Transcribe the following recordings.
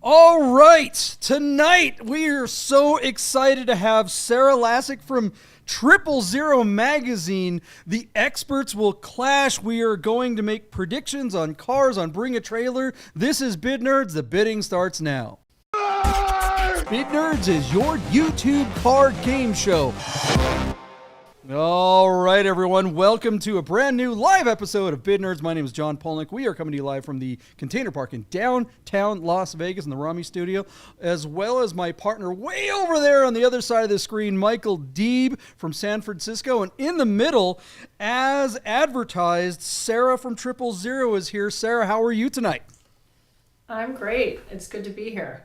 All right, tonight we are so excited to have Sarah Lassek from 000 Magazine. The experts will clash. We are going to make predictions on cars on Bring a Trailer. This is Bid Nerds. The bidding starts now. Bid Nerds is your YouTube car game show. All right, everyone. Welcome to a brand new live episode of Bid Nerds. My name is John Polnick. We are coming to you live from the Container Park in downtown Las Vegas in the Rami studio, as well as my partner way over there on the other side of the screen, Michael Deeb from San Francisco. And in the middle, as advertised, Sarah from 000 is here. Sarah, how are you tonight? I'm great. It's good to be here.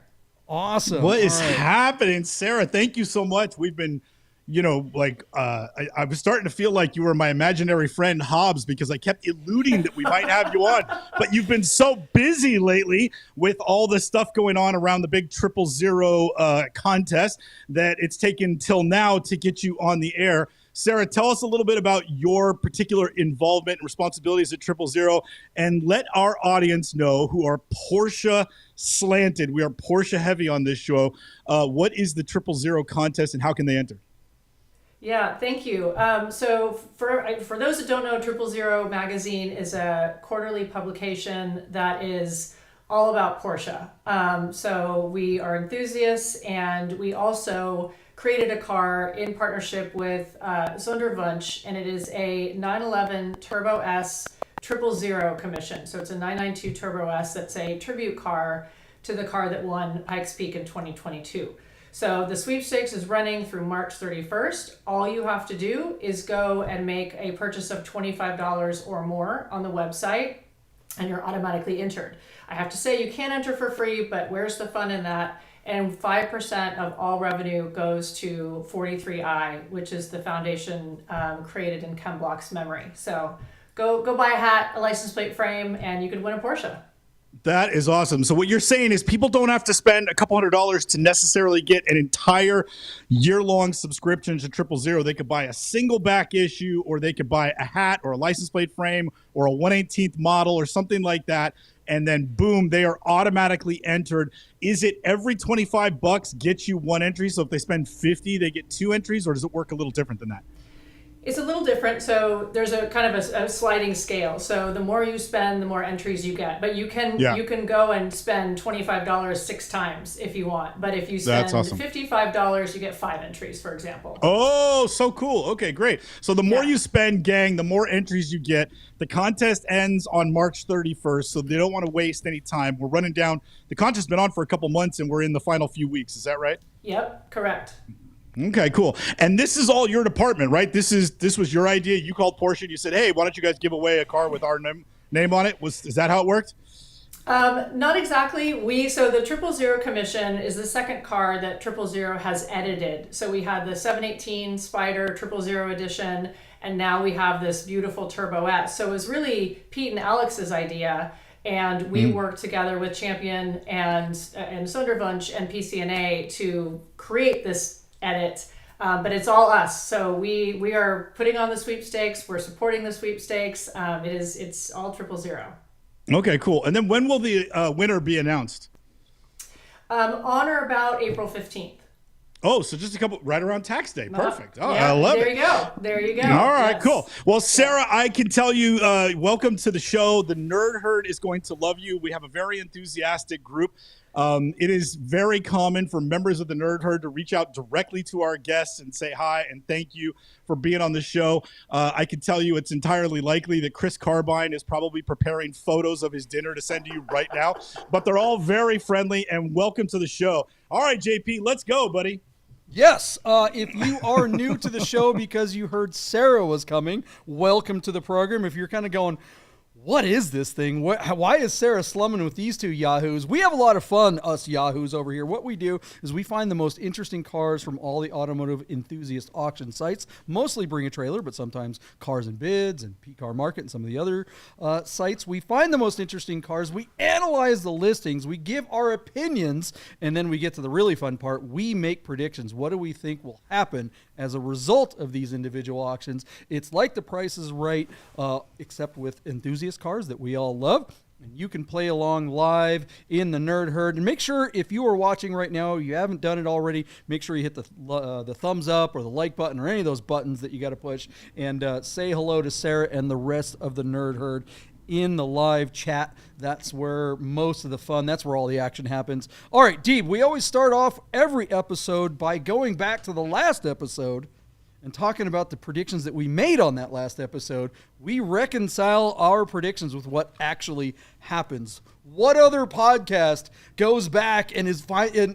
Awesome. What is happening, Sarah? Thank you so much. We've been... I was starting to feel like you were my imaginary friend Hobbs because I kept eluding that we might have you on. But you've been so busy lately with all the stuff going on around the big 000 contest that it's taken till now to get you on the air. Sarah, tell us a little bit about your particular involvement and responsibilities at 000 and let our audience know who are Porsche slanted. We are Porsche heavy on this show. What is the 000 contest and how can they enter? Yeah, thank you. So for those that don't know, 000 Magazine is a quarterly publication that is all about Porsche. So we are enthusiasts, and we also created a car in partnership with Sonderwunsch, and it is a 911 Turbo S 000 commission. So it's a 992 Turbo S that's a tribute car to the car that won Pikes Peak in 2022. So the sweepstakes is running through March 31st. All you have to do is go and make a purchase of $25 or more on the website, and you're automatically entered. I have to say, you can't enter for free, but where's the fun in that? And 5% of all revenue goes to 43i, which is the foundation created in Ken Block's memory. So go buy a hat, a license plate frame, and you could win a Porsche. That is awesome. So what you're saying is people don't have to spend a couple $100s to necessarily get an entire year-long subscription to 000. They could buy a single back issue, or they could buy a hat or a license plate frame or a 1/18th model or something like that. And then boom, they are automatically entered. Is it every $25 gets you one entry? So if they spend 50, they get two entries, or does it work a little different than that? It's a little different. So there's a kind of a sliding scale. So the more you spend, the more entries you get. But you can go and spend $25 6 times if you want. But if you spend $55, you get 5 entries, for example. Oh, so cool. Okay, great. So the more you spend, gang, the more entries you get. The contest ends on March 31st, so they don't want to waste any time. We're running down. The contest's been on for a couple months, and we're in the final few weeks. Is that right? Yep, correct. Okay, cool. And this is all your department, right? This was your idea. You called Porsche and you said, "Hey, why don't you guys give away a car with our name on it?" Is that how it worked? Not exactly. So the 000 commission is the second car that 000 has edited. So we had the 718 Spider 000 edition, and now we have this beautiful Turbo S. So it was really Pete and Alex's idea. And we worked together with Champion and Sonderwunsch and PCNA to create this edit, but it's all us. So we are putting on the sweepstakes. We're supporting the sweepstakes. It's all 000. Okay, cool. And then when will the winner be announced? On or about April 15th. Oh, so just right around tax day. Perfect. Oh, yeah, I love it. There you go. All right, cool. Well, Sarah, I can tell you, welcome to the show. The Nerd Herd is going to love you. We have a very enthusiastic group. It is very common for members of the Nerd Herd to reach out directly to our guests and say hi and thank you for being on the show. I can tell you it's entirely likely that Chris Carbine is probably preparing photos of his dinner to send to you right now. But they're all very friendly, and welcome to the show. All right, JP, let's go, buddy. Yes, if you are new to the show because you heard Sarah was coming, welcome to the program. If you're kind of going, what is this thing? Why is Sarah slumming with these two yahoos? We have a lot of fun, us yahoos over here. What we do is we find the most interesting cars from all the automotive enthusiast auction sites, mostly Bring a Trailer, but sometimes Cars and Bids and PCAR Market and some of the other sites. We find the most interesting cars. We analyze the listings. We give our opinions, and then we get to the really fun part. We make predictions. What do we think will happen as a result of these individual auctions? It's like The Price is Right, except with enthusiast cars that we all love. And you can play along live in the Nerd Herd. And make sure, if you are watching right now, you haven't done it already, make sure you hit the thumbs up or the like button or any of those buttons that you got to push. And say hello to Sarah and the rest of the Nerd Herd in the live chat. That's where most of the fun, that's where all the action happens. All right, Deeb, we always start off every episode by going back to the last episode and talking about the predictions that we made on that last episode. We reconcile our predictions with what actually happens. What other podcast goes back and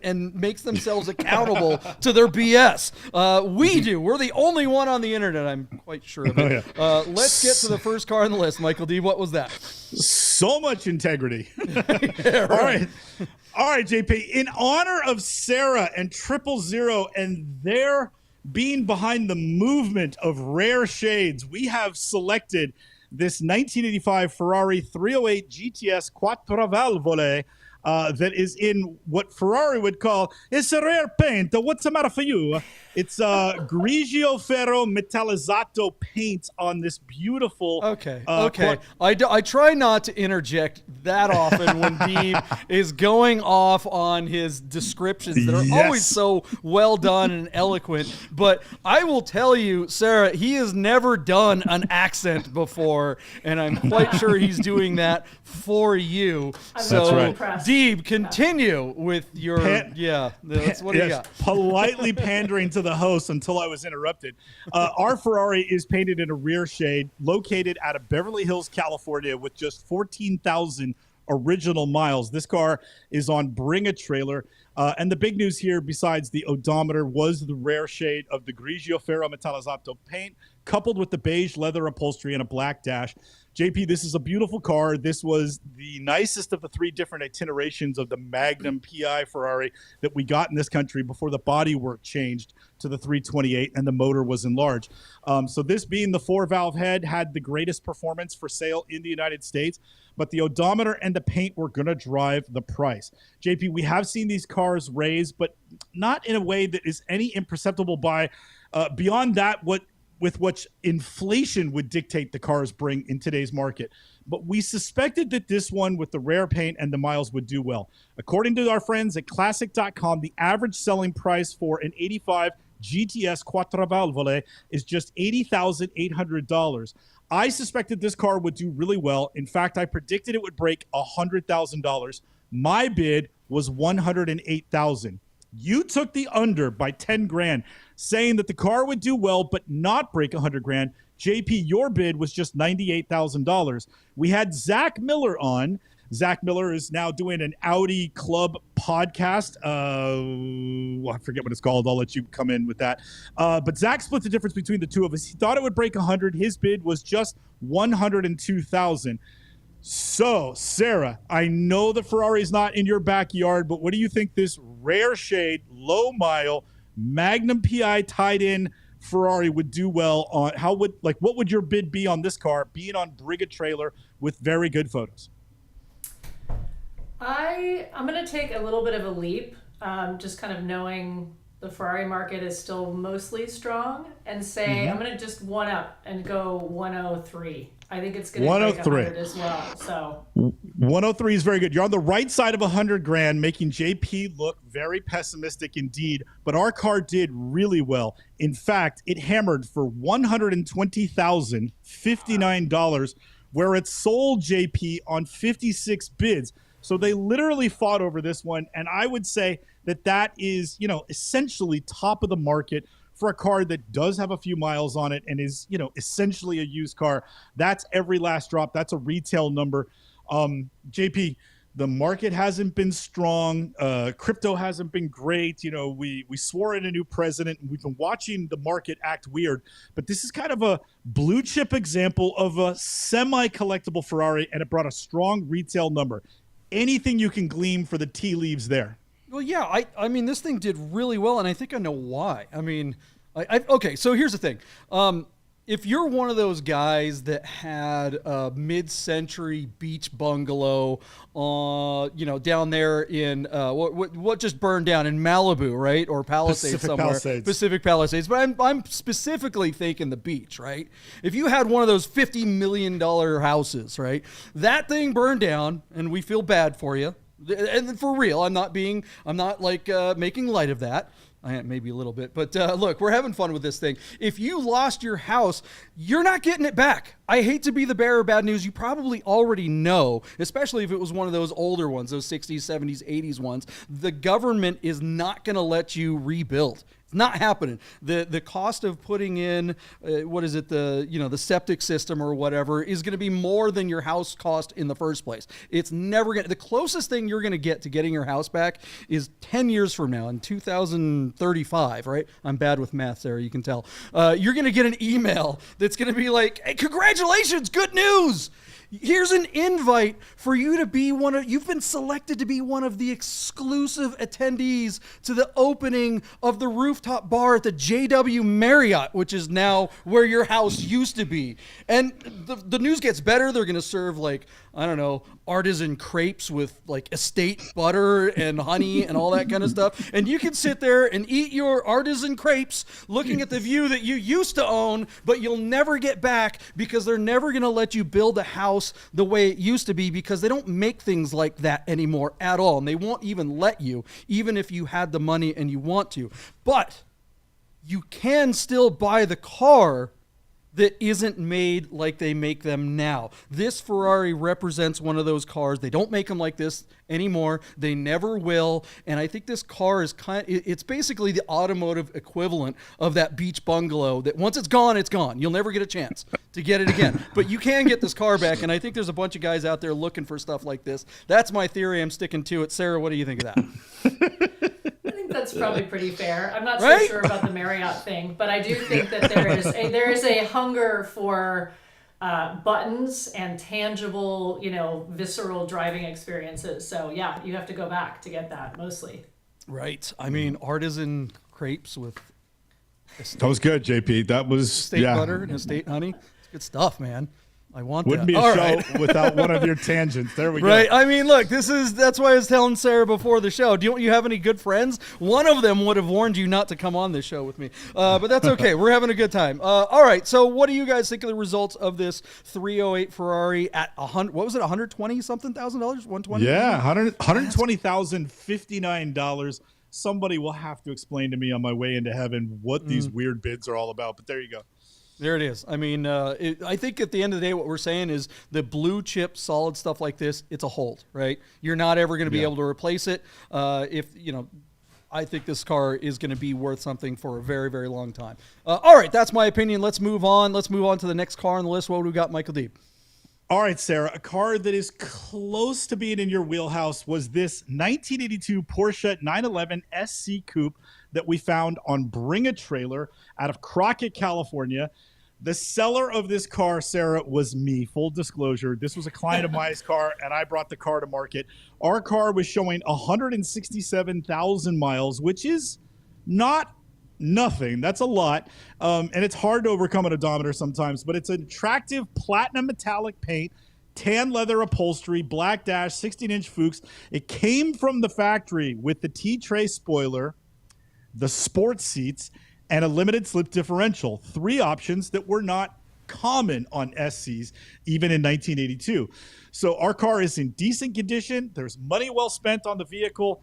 and makes themselves accountable to their BS? We do. We're the only one on the internet, I'm quite sure of it. Oh, yeah. Let's get to the first car on the list. Michael D., what was that? So much integrity. Yeah, right. All right, JP. In honor of Sarah and 000 and their being behind the movement of rare shades, we have selected this 1985 Ferrari 308 GTS Quattrovalvole that is in what Ferrari would call, it's a rare paint. What's the matter for you? It's Grigio Ferro Metallizzato paint on this beautiful. Okay. I try not to interject that often when Deeb is going off on his descriptions that are always so well done and eloquent. But I will tell you, Sarah, he has never done an accent before, and I'm quite sure he's doing that for you. So, Deeb, continue with your that's what you got. Politely pandering to the host until I was interrupted. Our Ferrari is painted in a rear shade, located out of Beverly Hills, California, with just 14,000 original miles. This car is on Bring a Trailer. And the big news here, besides the odometer, was the rare shade of the Grigio Ferro Metallizzato paint, coupled with the beige leather upholstery and a black dash. JP, this is a beautiful car. This was the nicest of the three different itinerations of the Magnum PI Ferrari that we got in this country before the bodywork changed to the 328 and the motor was enlarged. So this being the 4-valve head had the greatest performance for sale in the United States, but the odometer and the paint were going to drive the price. JP, we have seen these cars raise, but not in a way that is any imperceptible by beyond that with which inflation would dictate the cars bring in today's market. But we suspected that this one with the rare paint and the miles would do well. According to our friends at Classic.com, the average selling price for an 85 GTS Quattrovalvole is just $80,800. I suspected this car would do really well. In fact, I predicted it would break $100,000. My bid was $108,000. You took the under by 10 grand, saying that the car would do well but not break 100 grand. JP, your bid was just $98,000. We had Zach Miller on. Zach Miller is now doing an Audi Club podcast. I forget what it's called. I'll let you come in with that. But Zach split the difference between the two of us. He thought it would break 100. His bid was just $102,000. So, Sarah, I know the Ferrari is not in your backyard, but what do you think this rare shade, low mile, Magnum PI tied in Ferrari would do well on? What would your bid be on this car being on Bring a Trailer with very good photos? I'm going to take a little bit of a leap, just kind of knowing the Ferrari market is still mostly strong, and say I'm going to just one up and go 103. I think it's going to break 100 as well. So 103 is very good. You're on the right side of 100 grand, making JP look very pessimistic indeed. But our car did really well. In fact, it hammered for $120,059, where it sold JP on 56 bids. So they literally fought over this one, and I would say that is, essentially top of the market for a car that does have a few miles on it and is, essentially a used car. That's every last drop. That's a retail number. JP, the market hasn't been strong. Crypto hasn't been great. We swore in a new president, and we've been watching the market act weird. But this is kind of a blue chip example of a semi-collectible Ferrari, and it brought a strong retail number. Anything you can glean for the tea leaves there? Well, yeah, I mean, this thing did really well, and I think I know why. I mean, okay, so here's the thing. if you're one of those guys that had a mid-century beach bungalow, down there in what just burned down in Malibu, right, or Palisades Pacific somewhere, Palisades. Pacific Palisades. But I'm specifically thinking the beach, right? If you had one of those $50 million houses, right, that thing burned down, and we feel bad for you. And for real, I'm not making light of that. I am maybe a little bit, but look, we're having fun with this thing. If you lost your house, you're not getting it back. I hate to be the bearer of bad news. You probably already know, especially if it was one of those older ones, those 60s, 70s, 80s ones. The government is not going to let you rebuild. It's not happening. The cost of putting in the septic system or whatever is going to be more than your house cost in the first place. It's never going to. The closest thing you're going to get to getting your house back is 10 years from now in 2035, right? I'm bad with math, Sarah, you can tell. You're going to get an email that's going to be like, "Hey, congratulations, good news. Here's an invite for you to be you've been selected to be one of the exclusive attendees to the opening of the rooftop bar at the JW Marriott, which is now where your house used to be." And the news gets better. They're going to serve artisan crepes with estate butter and honey and all that kind of stuff. And you can sit there and eat your artisan crepes looking at the view that you used to own, but you'll never get back because they're never going to let you build a house the way it used to be because they don't make things like that anymore at all. And they won't even let you, even if you had the money and you want to. But you can still buy the car that isn't made like they make them now. This Ferrari represents one of those cars. They don't make them like this anymore. They never will. And I think this car is it's basically the automotive equivalent of that beach bungalow that once it's gone, it's gone. You'll never get a chance to get it again. But you can get this car back. And I think there's a bunch of guys out there looking for stuff like this. That's my theory. I'm sticking to it. Sarah, what do you think of that? I think that's probably pretty fair. I'm not Right? so sure about the Marriott thing, but I do think that there is a hunger for buttons and tangible, visceral driving experiences. So yeah, you have to go back to get that mostly. Right. I mean, artisan crepes with That was good, JP. That was estate butter and estate honey. It's good stuff, man. I want Wouldn't that. be a All show right. without one of your tangents. There we Right. go. I mean, look, that's why I was telling Sarah before the show. Do you have any good friends? One of them would have warned you not to come on this show with me. But that's okay. We're having a good time. All right. So what do you guys think of the results of this 308 Ferrari at what was it? $120-something thousand dollars? 120? Yeah, $120,059. Somebody will have to explain to me on my way into heaven what these weird bids are all about. But there you go. There it is. I mean, I think at the end of the day, what we're saying is the blue chip solid stuff like this, it's a hold, right? You're not ever going to be able to replace it. I think this car is going to be worth something for a very, very long time. All right, that's my opinion. Let's move on. Let's move on to the next car on the list. What do we got, Michael Deeb? All right, Sarah, a car that is close to being in your wheelhouse was this 1982 Porsche 911 SC Coupe that we found on Bring a Trailer out of Crockett, California. The seller of this car, Sarah, was me. Full disclosure, this was a client of mine's car, and I brought the car to market. Our car was showing 167,000 miles, which is not nothing. That's a lot. And it's hard to overcome an odometer sometimes, but it's an attractive platinum metallic paint, tan leather upholstery, black dash, 16-inch Fuchs. It came from the factory with the T-tray spoiler, the sports seats, and a limited slip differential. 3 options that were not common on SCs, even in 1982. So our car is in decent condition. There's money well spent on the vehicle.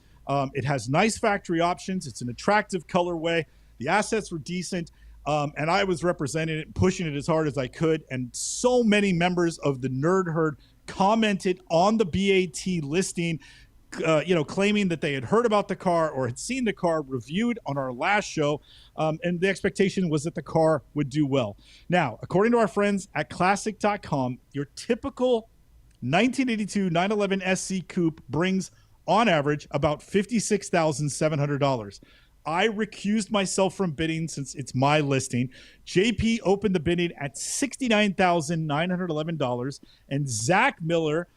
It has nice factory options. It's an attractive colorway. The assets were decent. And I was representing it, pushing it as hard as I could. And so many members of the Nerd Herd commented on the BAT listing, claiming that they had heard about the car or had seen the car reviewed on our last show. And the expectation was that the car would do well. Now, according to our friends at classic.com, your typical 1982 911 SC Coupe brings, on average, about $56,700. I recused myself from bidding since it's my listing. JP opened the bidding at $69,911, and Zach Miller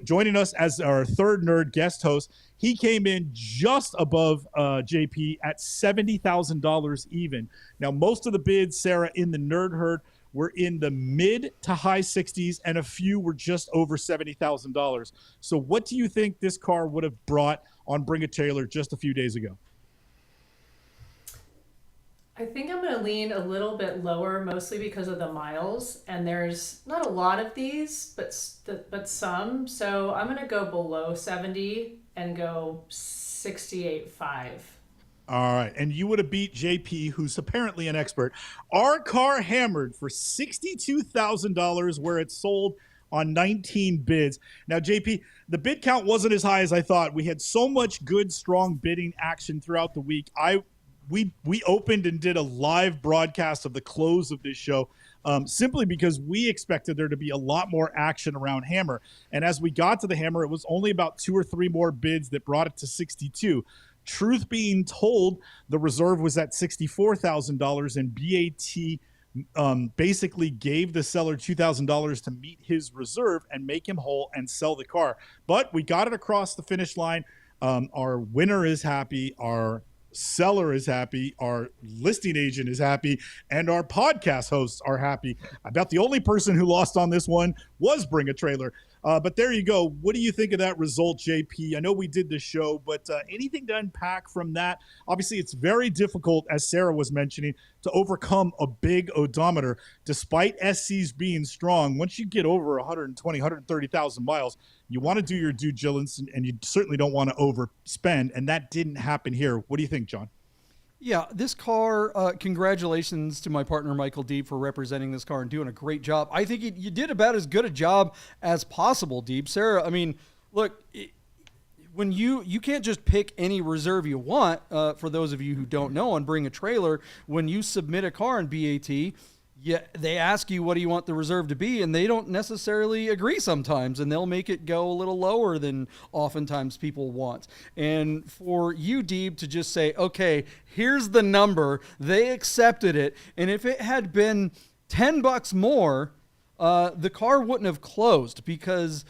joining us as our third nerd guest host. He came in just above JP at $70,000 even. Now, most of the bids, Sarah, in the nerd herd were in the mid to high 60s, and a few were just over $70,000. So what do you think this car would have brought on Bring a Trailer just a few days ago? I think I'm going to lean a little bit lower, mostly because of the miles, and there's not a lot of these, but some. So I'm going to go below 70 and go 68.5. All right, and you would have beat JP, who's apparently an expert. Our car hammered for $62,000, where it sold on 19 bids. Now, JP, the bid count wasn't as high as I thought. We had so much good, strong bidding action throughout the week. We opened and did a live broadcast of the close of this show simply because we expected there to be a lot more action around Hammer. And as we got to the Hammer, it was only about 2 or 3 more bids that brought it to 62. Truth being told, the reserve was at $64,000, and BAT basically gave the seller $2,000 to meet his reserve and make him whole and sell the car. But we got it across the finish line. Our winner is happy. Our seller is happy, our listing agent is happy, and our podcast hosts are happy. About the only person who lost on this one was Bring a Trailer. But there you go. What do you think of that result, JP? I know we did the show, but anything to unpack from that? Obviously, it's very difficult, as Sarah was mentioning, to overcome a big odometer. Despite SCs being strong, once you get over 120, 130,000 miles, you want to do your due diligence, and you certainly don't want to overspend, and that didn't happen here. What do you think, John? Yeah, this car, congratulations to my partner, Michael Deeb, for representing this car and doing a great job. I think you did about as good a job as possible, Deeb. Sarah, I mean, look, when you can't just pick any reserve you want, for those of you who don't know, on Bring a Trailer, when you submit a car in BAT, they ask you what do you want the reserve to be, and they don't necessarily agree sometimes, and they'll make it go a little lower than oftentimes people want. And for you, Deeb, to just say, okay, here's the number, they accepted it, and if it had been $10 more, the car wouldn't have closed, because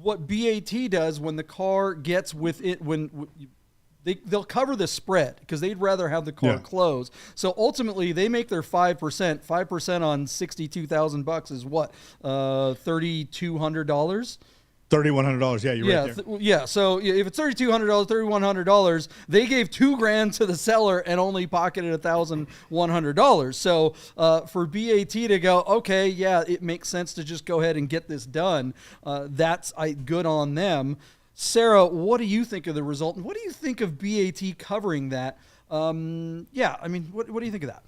what BAT does when the car gets within, they'll cover the spread because they'd rather have the car close. So ultimately, they make their 5%. 5% on $62,000 is what? $3,200. $3,100. Yeah, you're right there. Yeah. So if it's $3,200, $3,100, they gave $2,000 to the seller and only pocketed $1,100. So for BAT to go, okay, yeah, it makes sense to just go ahead and get this done. That's good on them. Sarah, what do you think of the result? And what do you think of BAT covering that? I mean, what do you think of that?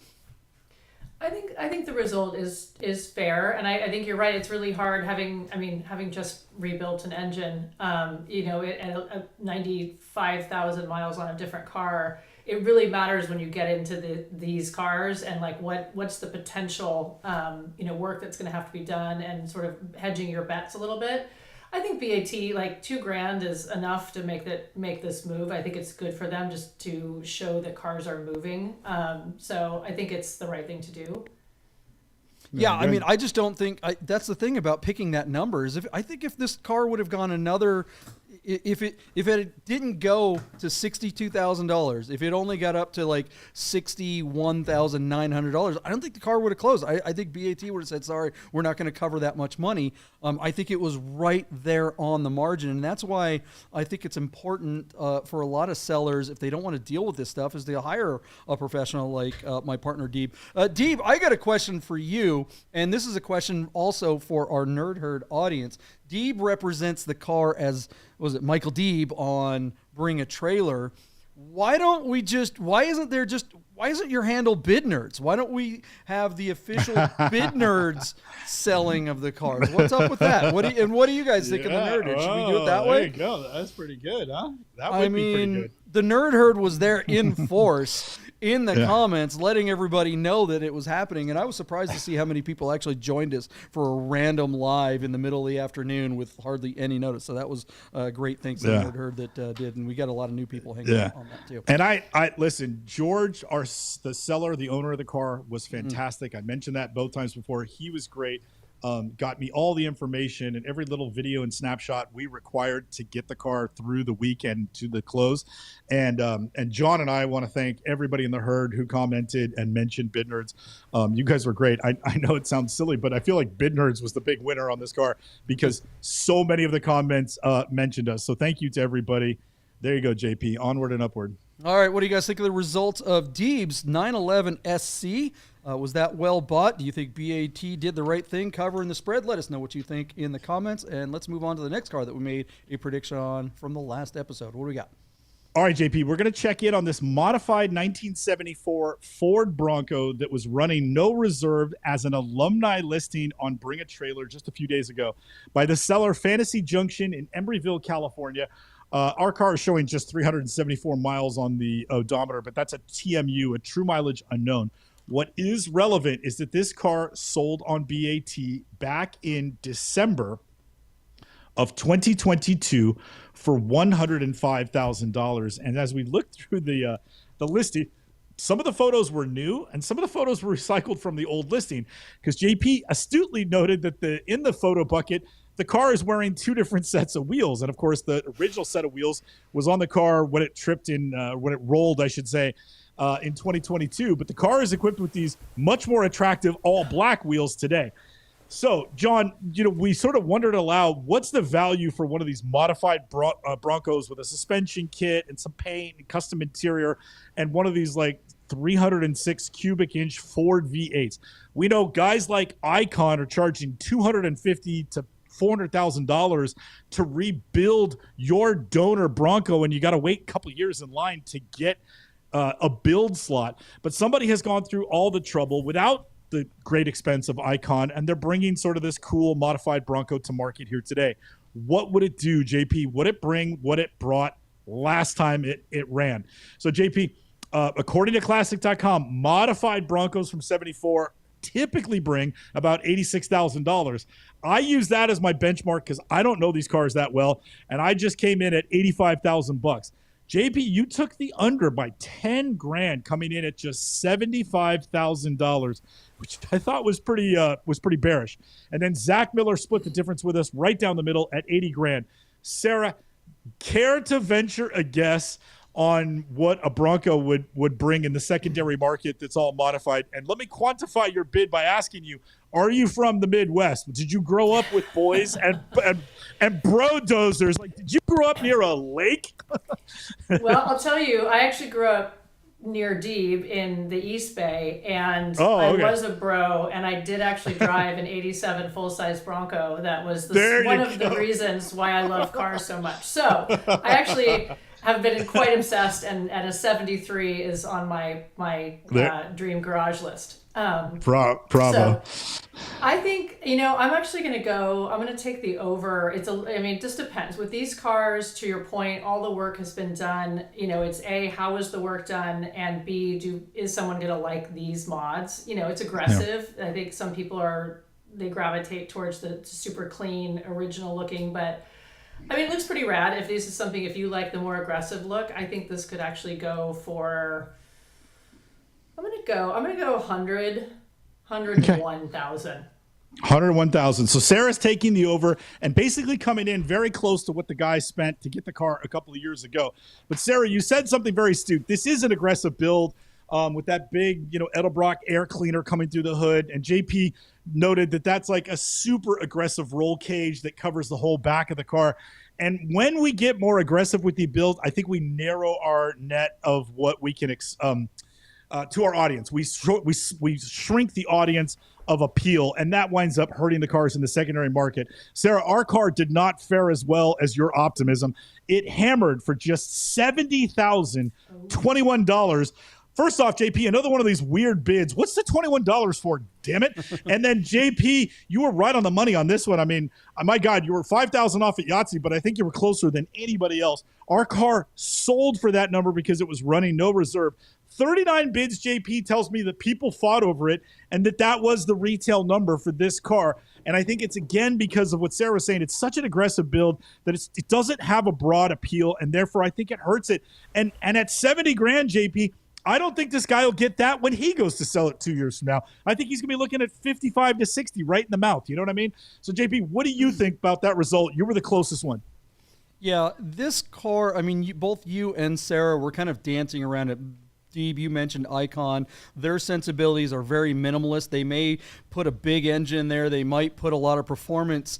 I think the result is fair, and I think you're right. It's really hard having just rebuilt an engine, at 95,000 miles on a different car. It really matters when you get into these cars and like what's the potential work that's going to have to be done, and sort of hedging your bets a little bit. I think BAT, like $2,000 is enough to make this move. I think it's good for them just to show that cars are moving. So I think it's the right thing to do. Yeah, I mean, I just don't think that's the thing about picking that number is I think if this car would have gone another, if it didn't go to $62,000, if it only got up to like $61,900, I don't think the car would have closed. I think BAT would have said, sorry, we're not going to cover that much money. I think it was right there on the margin, and that's why I think it's important for a lot of sellers, if they don't want to deal with this stuff, is to hire a professional like my partner Deeb. Deeb, I got a question for you, and this is a question also for our Nerd Herd audience. Deeb represents the car as, Michael Deeb on Bring a Trailer. Why isn't your handle Bid Nerds? Why don't we have the official Bid Nerds selling of the cars? What's up with that? What do you guys think of the Nerd Herd? Should we do it that way? There you go. That's pretty good, huh? That would be pretty good. The Nerd Herd was there in force in the comments, letting everybody know that it was happening. And I was surprised to see how many people actually joined us for a random live in the middle of the afternoon with hardly any notice. So that was great. Thanks to the Nerd Herd that did. And we got a lot of new people hanging out on that too. And I listen, George, the seller, the owner of the car, was fantastic. I mentioned that both times before. He was great. got me all the information and every little video and snapshot we required to get the car through the weekend to the close. And John and I want to thank everybody in the herd who commented and mentioned Bid Nerds. You guys were great. I know it sounds silly, but I feel like Bid Nerds was the big winner on this car because so many of the comments mentioned us. So thank you to everybody. There you go, JP. Onward and upward. All right, what do you guys think of the results of Deeb's 911 SC? Was that well bought? Do you think BAT did the right thing covering the spread? Let us know what you think in the comments, and let's move on to the next car that we made a prediction on from the last episode. What do we got? All right, JP, we're going to check in on this modified 1974 Ford Bronco that was running no reserve as an alumni listing on Bring a Trailer just a few days ago by the seller Fantasy Junction in Embryville, California. Our car is showing just 374 miles on the odometer, but that's a TMU, a true mileage unknown. What is relevant is that this car sold on BAT back in December of 2022 for $105,000. And as we looked through the listing, some of the photos were new and some of the photos were recycled from the old listing because JP astutely noted that in the photo bucket, the car is wearing two different sets of wheels. And of course, the original set of wheels was on the car when it tripped in, when it rolled, I should say, in 2022. But the car is equipped with these much more attractive all black wheels today. So, John, we sort of wondered aloud, what's the value for one of these modified Broncos with a suspension kit and some paint and custom interior and one of these like 306 cubic inch Ford V8s? We know guys like Icon are charging $250,000 to $400,000 to rebuild your donor Bronco, and you got to wait a couple years in line to get a build slot. But somebody has gone through all the trouble without the great expense of Icon, and they're bringing sort of this cool modified Bronco to market here today. What would it do, JP? Would it bring what it brought last time it ran? So, JP, according to Classic.com, modified Broncos from 74 typically bring about $86,000. I use that as my benchmark because I don't know these cars that well, and I just came in at $85,000. JP, you took the under by 10 grand, coming in at just $75,000, which I thought was pretty bearish. And then Zach Miller split the difference with us right down the middle at 80 grand. Sarah, care to venture a guess on what a Bronco would bring in the secondary market that's all modified? And let me quantify your bid by asking you, are you from the Midwest? Did you grow up with boys and bro dozers? Like, did you grow up near a lake? Well, I'll tell you, I actually grew up near Deeb in the East Bay, and I was a bro, and I did actually drive an 87 full-size Bronco. That was one of the reasons why I love cars so much. So I actually have been quite obsessed, and a 73 is on my dream garage list. Bravo. So I think, I'm actually going to take the over. It just depends. With these cars, to your point, all the work has been done. It's A, how is the work done? And B, is someone going to like these mods? It's aggressive. Yeah. I think some people they gravitate towards the super clean, original looking, but it looks pretty rad. If you like the more aggressive look, I think this could actually go for, I'm going to go 101,000. 101,000. So Sarah's taking the over and basically coming in very close to what the guy spent to get the car a couple of years ago. But Sarah, you said something very astute. This is an aggressive build with that big, Edelbrock air cleaner coming through the hood. And JP noted that that's like a super aggressive roll cage that covers the whole back of the car. And when we get more aggressive with the build, I think we narrow our net of what we can to our audience. We shrink the audience of appeal, and that winds up hurting the cars in the secondary market. Sarah, our car did not fare as well as your optimism. It hammered for just $70,021. First off, JP, another one of these weird bids. What's the $21 for? Damn it. And then JP, you were right on the money on this one. My God, you were 5,000 off at Yahtzee, but I think you were closer than anybody else. Our car sold for that number because it was running no reserve. 39 bids, JP tells me that people fought over it and that was the retail number for this car. And I think it's, again, because of what Sarah was saying. It's such an aggressive build that it doesn't have a broad appeal, and therefore I think it hurts it. And at 70 grand, JP, I don't think this guy will get that when he goes to sell it 2 years from now. I think he's going to be looking at 55 to 60 right in the mouth. You know what I mean? So, JP, what do you think about that result? You were the closest one. Yeah, this car, I mean, both you and Sarah were kind of dancing around it. Steve, you mentioned Icon. Their sensibilities are very minimalist. They may put a big engine there. They might put a lot of performance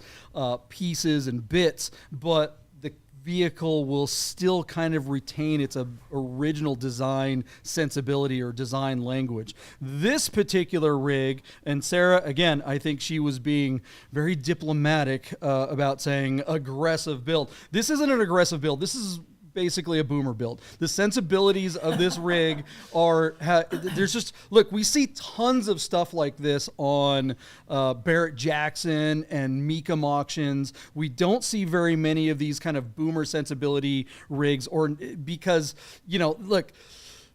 pieces and bits, but the vehicle will still kind of retain its original design sensibility or design language. This particular rig, and Sarah, again, I think she was being very diplomatic about saying aggressive build. This isn't an aggressive build. This is basically a boomer build. The sensibilities of this rig are, there's just, look, we see tons of stuff like this on Barrett Jackson and Mecum auctions. We don't see very many of these kind of boomer sensibility rigs, or because, you know, look,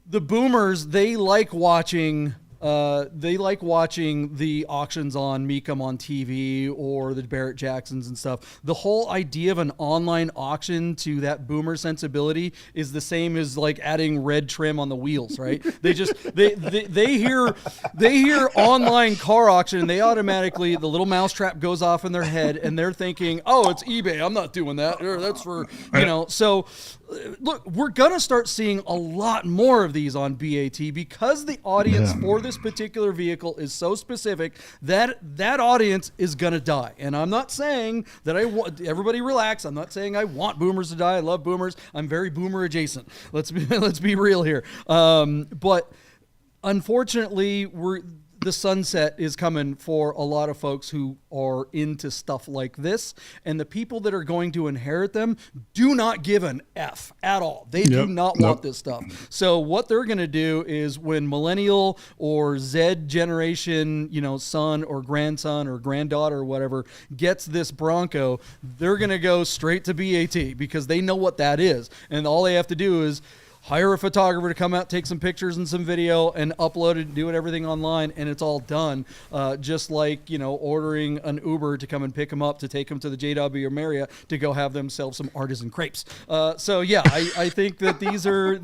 the boomers, they like watching the auctions on Mecum on TV or the Barrett Jacksons and stuff. The whole idea of an online auction to that boomer sensibility is the same as like adding red trim on the wheels, right? They just they hear online car auction and they automatically, the little mousetrap goes off in their head and they're thinking, oh, it's eBay. I'm not doing that. Or that's for, you know. So look, we're gonna start seeing a lot more of these on BAT because the audience for this particular vehicle is so specific that that audience is gonna die. And I'm not saying that everybody relax. I'm not saying I want boomers to die. I love boomers. I'm very boomer adjacent. Let's be real here. But unfortunately, the sunset is coming for a lot of folks who are into stuff like this, and the people that are going to inherit them do not give an F at all. They do not want this stuff. So what they're going to do is when millennial or Z generation, you know, son or grandson or granddaughter or whatever gets this Bronco, they're going to go straight to BAT because they know what that is. And all they have to do is hire a photographer to come out, take some pictures and some video, and upload it, do everything online, and it's all done. Just like, you know, ordering an Uber to come and pick them up to take them to the JW or Marriott to go have them sell some artisan crepes. So yeah, I think that these are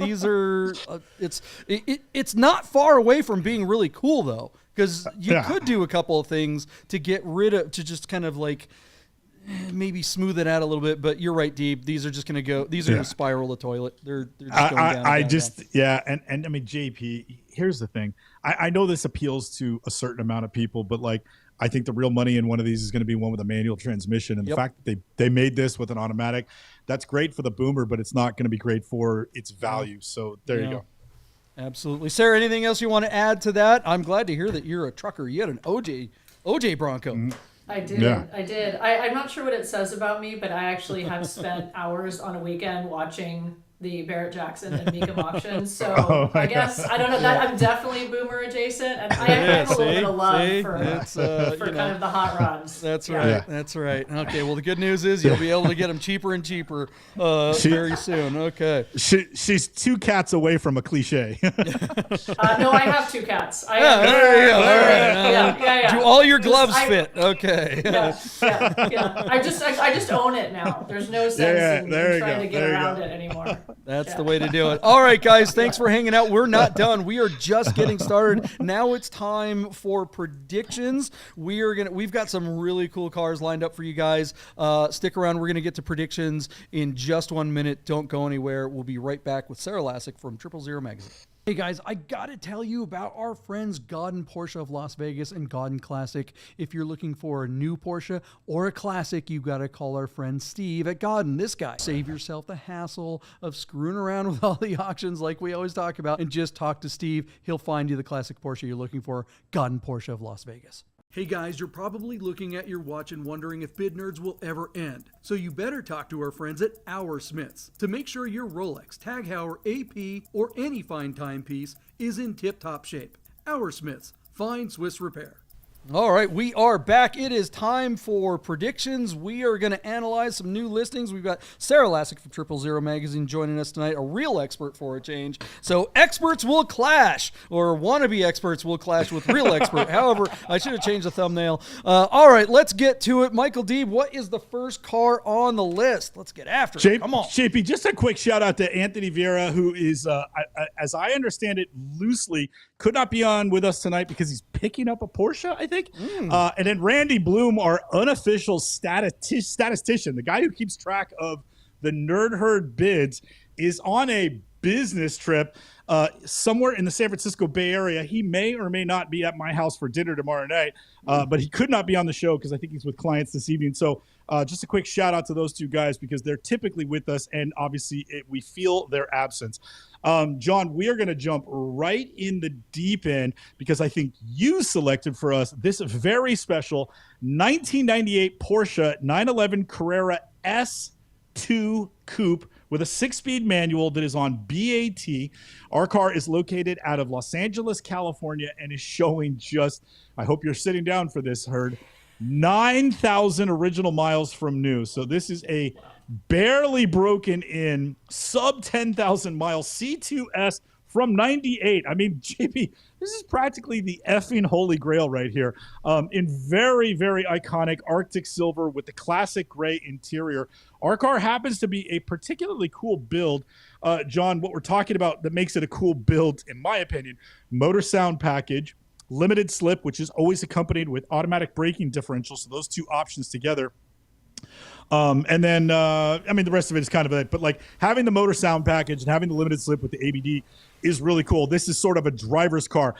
it's not far away from being really cool though, because you could do a couple of things to get rid of, to just kind of like maybe smooth it out a little bit, but you're right, Deeb. These are just going to go. These are going to spiral the toilet. They're just going down. And I mean, JP. Here's the thing. I know this appeals to a certain amount of people, but like, I think the real money in one of these is going to be one with a manual transmission, and the fact that they made this with an automatic, that's great for the boomer, but it's not going to be great for its value. So there you go. Absolutely, Sarah. Anything else you want to add to that? I'm glad to hear that you're a trucker. You had an OJ Bronco. Mm-hmm. I did. Yeah. I did. I'm not sure what it says about me, but I actually have spent hours on a weekend watching the Barrett Jackson and Mecum auctions. So I guess, I don't know, that I'm definitely boomer adjacent. And I have a little bit of love for kind of the hot rods. That's right. Yeah. That's right. Okay. Well, the good news is you'll be able to get them cheaper and cheaper very soon. Okay. She's 2 cats away from a cliche. No, I have 2 cats. There you go. Yeah. Do all your gloves fit? Okay. Yeah. I just own it now. There's no sense in trying to get around it anymore. That's the way to do it. All right, guys, thanks for hanging out. We're not done. We are just getting started. Now it's time for predictions. We've got some really cool cars lined up for you guys. Stick around. We're going to get to predictions in just 1 minute. Don't go anywhere. We'll be right back with Sarah Lassek from 000 Magazine. Hey guys, I gotta tell you about our friends Godden Porsche of Las Vegas and Godden Classic. If you're looking for a new Porsche or a classic, you gotta call our friend Steve at Godden, this guy. Save yourself the hassle of screwing around with all the auctions like we always talk about and just talk to Steve. He'll find you the classic Porsche you're looking for. Godden Porsche of Las Vegas. Hey guys, you're probably looking at your watch and wondering if Bid Nerds will ever end. So you better talk to our friends at Our Smiths to make sure your Rolex, Tag Heuer, AP, or any fine timepiece is in tip-top shape. Our Smiths, fine Swiss repair. All right, we are back. It is time for predictions. We are going to analyze some new listings. We've got Sarah Lassek from 000 Magazine joining us tonight, a real expert for a change. So experts will clash, or wannabe experts will clash with real expert. However, I should have changed the thumbnail. All right, let's get to it. Michael Deeb, what is the first car on the list? Let's get after it. Come on. JP, just a quick shout out to Anthony Vieira, who is, as I understand it loosely, could not be on with us tonight because he's picking up a Porsche, I think. And then Randy Bloom, our unofficial statistician, the guy who keeps track of the Nerd Herd bids, is on a business trip somewhere in the San Francisco Bay Area. He may or may not be at my house for dinner tomorrow night, but he could not be on the show because I think he's with clients this evening. So just a quick shout out to those two guys because they're typically with us, and obviously we feel their absence. John, we are going to jump right in the deep end because I think you selected for us this very special 1998 Porsche 911 Carrera S2 Coupe with a 6-speed manual that is on BAT. Our car is located out of Los Angeles, California, and is showing just, I hope you're sitting down for this, Herd, 9,000 original miles from new. So this is a barely broken in sub 10,000 mile C2S from 98. I mean, JP, this is practically the effing holy grail right here. In very, very iconic Arctic silver with the classic gray interior. Our car happens to be a particularly cool build. John, what we're talking about that makes it a cool build, in my opinion, motor sound package, limited slip, which is always accompanied with automatic braking differential. So those two options together. And then, I mean, the rest of it is kind of it, but like having the motor sound package and having the limited slip with the ABD is really cool. This is sort of a driver's car.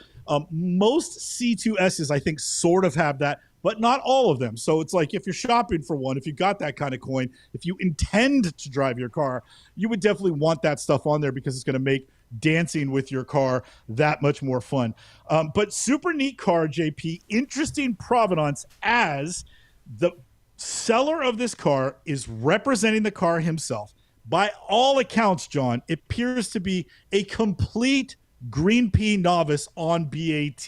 Most C2Ss, I think, sort of have that, but not all of them. So it's like if you're shopping for one, if you got that kind of coin, if you intend to drive your car, you would definitely want that stuff on there because it's going to make dancing with your car that much more fun. But super neat car, JP. Interesting provenance as the seller of this car is representing the car himself. By all accounts, John, it appears to be a complete green pea novice on BAT.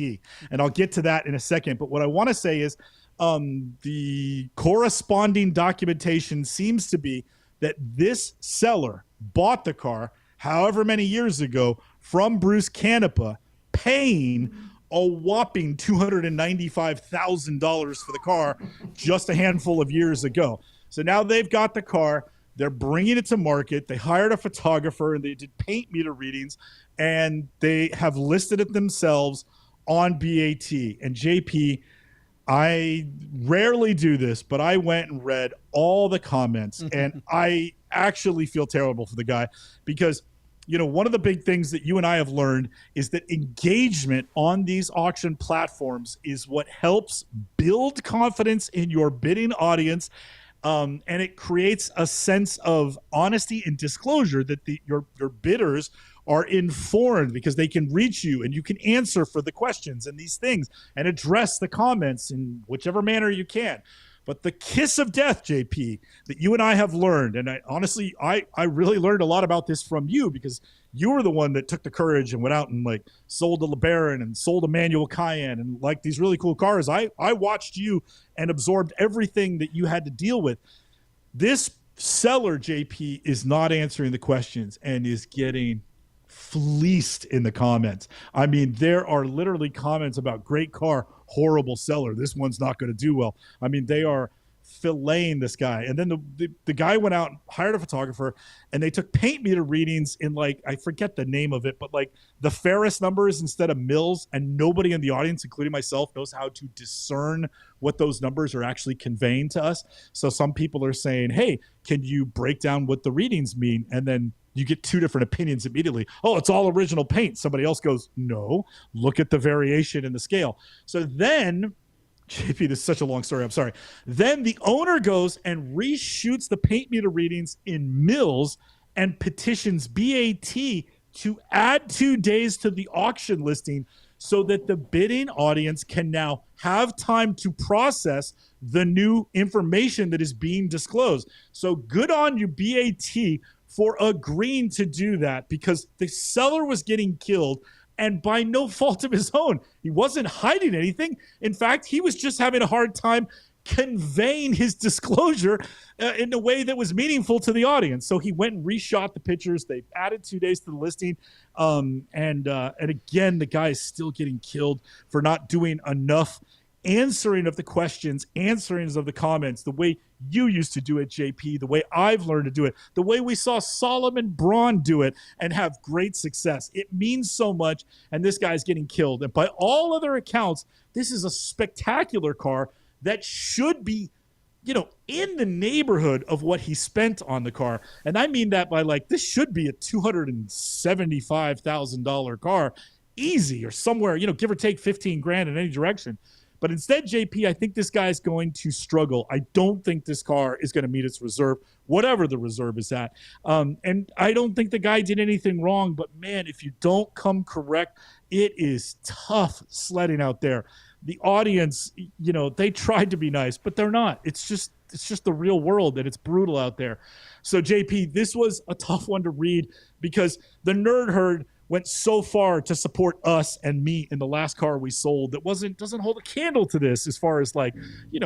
And I'll get to that in a second. But what I want to say is the corresponding documentation seems to be that this seller bought the car however many years ago from Bruce Canepa, paying a whopping $295,000 for the car just a handful of years ago. So now they've got the car. They're bringing it to market. They hired a photographer and they did paint meter readings and they have listed it themselves on BAT. And JP, I rarely do this, but I went and read all the comments and I actually feel terrible for the guy because, you know, one of the big things that you and I have learned is that engagement on these auction platforms is what helps build confidence in your bidding audience. And it creates a sense of honesty and disclosure that your bidders are informed because they can reach you and you can answer for the questions and these things and address the comments in whichever manner you can. But the kiss of death, JP, that you and I have learned, and I really learned a lot about this from you because you were the one that took the courage and went out and like sold a LeBaron and sold a manual Cayenne and like these really cool cars. I watched you and absorbed everything that you had to deal with. This seller, JP, is not answering the questions and is getting fleeced in the comments. I mean, there are literally comments about great car, horrible seller. This one's not going to do well. I mean, they are filleting this guy. And then the guy went out and hired a photographer and they took paint meter readings in like, I forget the name of it, but like the Ferris numbers instead of mils, and nobody in the audience, including myself, knows how to discern what those numbers are actually conveying to us. So some people are saying, hey, can you break down what the readings mean? And then you get two different opinions immediately. Oh, it's all original paint. Somebody else goes, no, look at the variation in the scale. So then, JP, this is such a long story. I'm sorry. Then the owner goes and reshoots the paint meter readings in mils and petitions BAT to add 2 days to the auction listing so that the bidding audience can now have time to process the new information that is being disclosed. So good on you, BAT, for agreeing to do that because the seller was getting killed and by no fault of his own. He wasn't hiding anything. In fact, he was just having a hard time conveying his disclosure in a way that was meaningful to the audience. So he went and reshot the pictures. They added 2 days to the listing. And again, the guy is still getting killed for not doing enough answering of the questions, answerings of the comments, the way you used to do it, JP, the way I've learned to do it, the way we saw Solomon Braun do it and have great success. It means so much, and this guy's getting killed. And by all other accounts, this is a spectacular car that should be, in the neighborhood of what he spent on the car. And I mean that by this should be a $275,000 car, easy, or somewhere, give or take 15 grand in any direction. But instead, JP, I think this guy's going to struggle. I don't think this car is going to meet its reserve, whatever the reserve is at. And I don't think the guy did anything wrong. But, man, if you don't come correct, it is tough sledding out there. The audience, they tried to be nice, but they're not. It's just the real world, and it's brutal out there. So, JP, this was a tough one to read because the nerd herd went so far to support us and me in the last car we sold that doesn't hold a candle to this as far as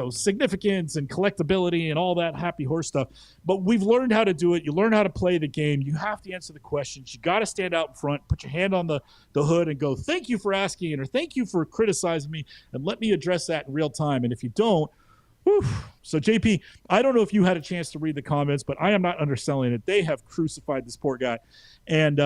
significance and collectability and all that happy horse stuff. But we've learned how to do it. You learn how to play the game. You have to answer the questions. You got to stand out in front, put your hand on the hood and go, thank you for asking it, or thank you for criticizing me, and let me address that in real time. And if you don't, whew. So, JP, I don't know if you had a chance to read the comments, but I am not underselling it. They have crucified this poor guy. And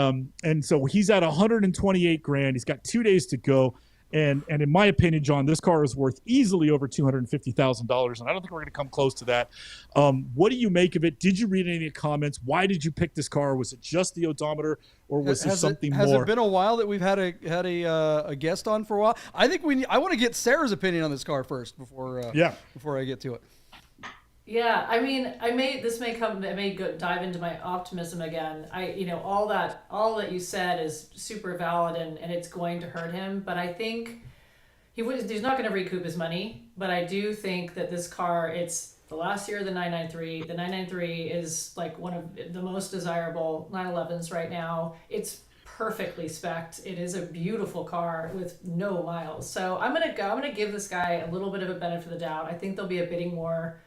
so he's at 128 grand. He's got 2 days to go. And in my opinion, John, this car is worth easily over $250,000. And I don't think we're going to come close to that. What do you make of it? Did you read any of the comments? Why did you pick this car? Was it just the odometer, or was there something more? Has it been a while that we've had a guest on for a while? I think I want to get Sarah's opinion on this car first before I get to it. Yeah, I mean, I may dive into my optimism again. All that you said is super valid, and it's going to hurt him. But I think he's not going to recoup his money. But I do think that this car, it's the last year of the 993. The 993 is one of the most desirable 911s right now. It's perfectly spec'd. It is a beautiful car with no miles. So I'm gonna give this guy a little bit of a benefit of the doubt. I think there'll be a bidding war.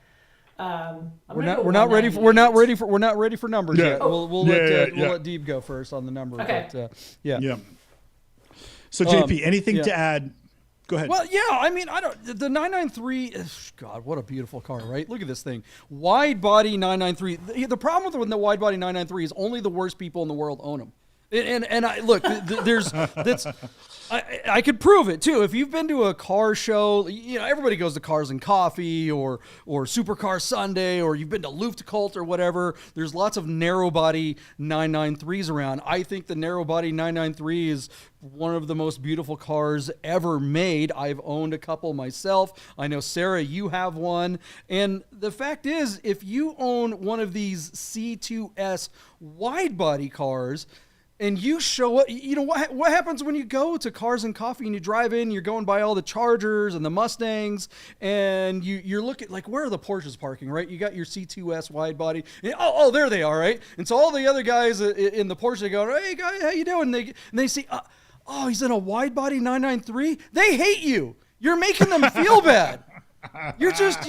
We're not ready for numbers yet. We'll let Deeb go first on the number. Okay. But, So JP, anything to add? Go ahead. Well, yeah, I mean, the 993, God, what a beautiful car, right? Look at this thing. Wide body 993. The problem with the wide body 993 is only the worst people in the world own them. And I could prove it too. If you've been to a car show, everybody goes to Cars and Coffee or Supercar Sunday, or you've been to Luftkult or whatever. There's lots of narrow body 993s around. I think the narrow body 993 is one of the most beautiful cars ever made. I've owned a couple myself. I know, Sarah, you have one. And the fact is, if you own one of these C2S wide body cars, and you show up, what happens when you go to Cars and Coffee and you drive in, you're going by all the Chargers and the Mustangs, and you're looking, where are the Porsches parking, right? You got your C2S wide body. And, oh, there they are, right? And so all the other guys in the Porsche, they go, hey, guys, how you doing? And they see, oh, he's in a wide body 993. They hate you. You're making them feel bad. You're just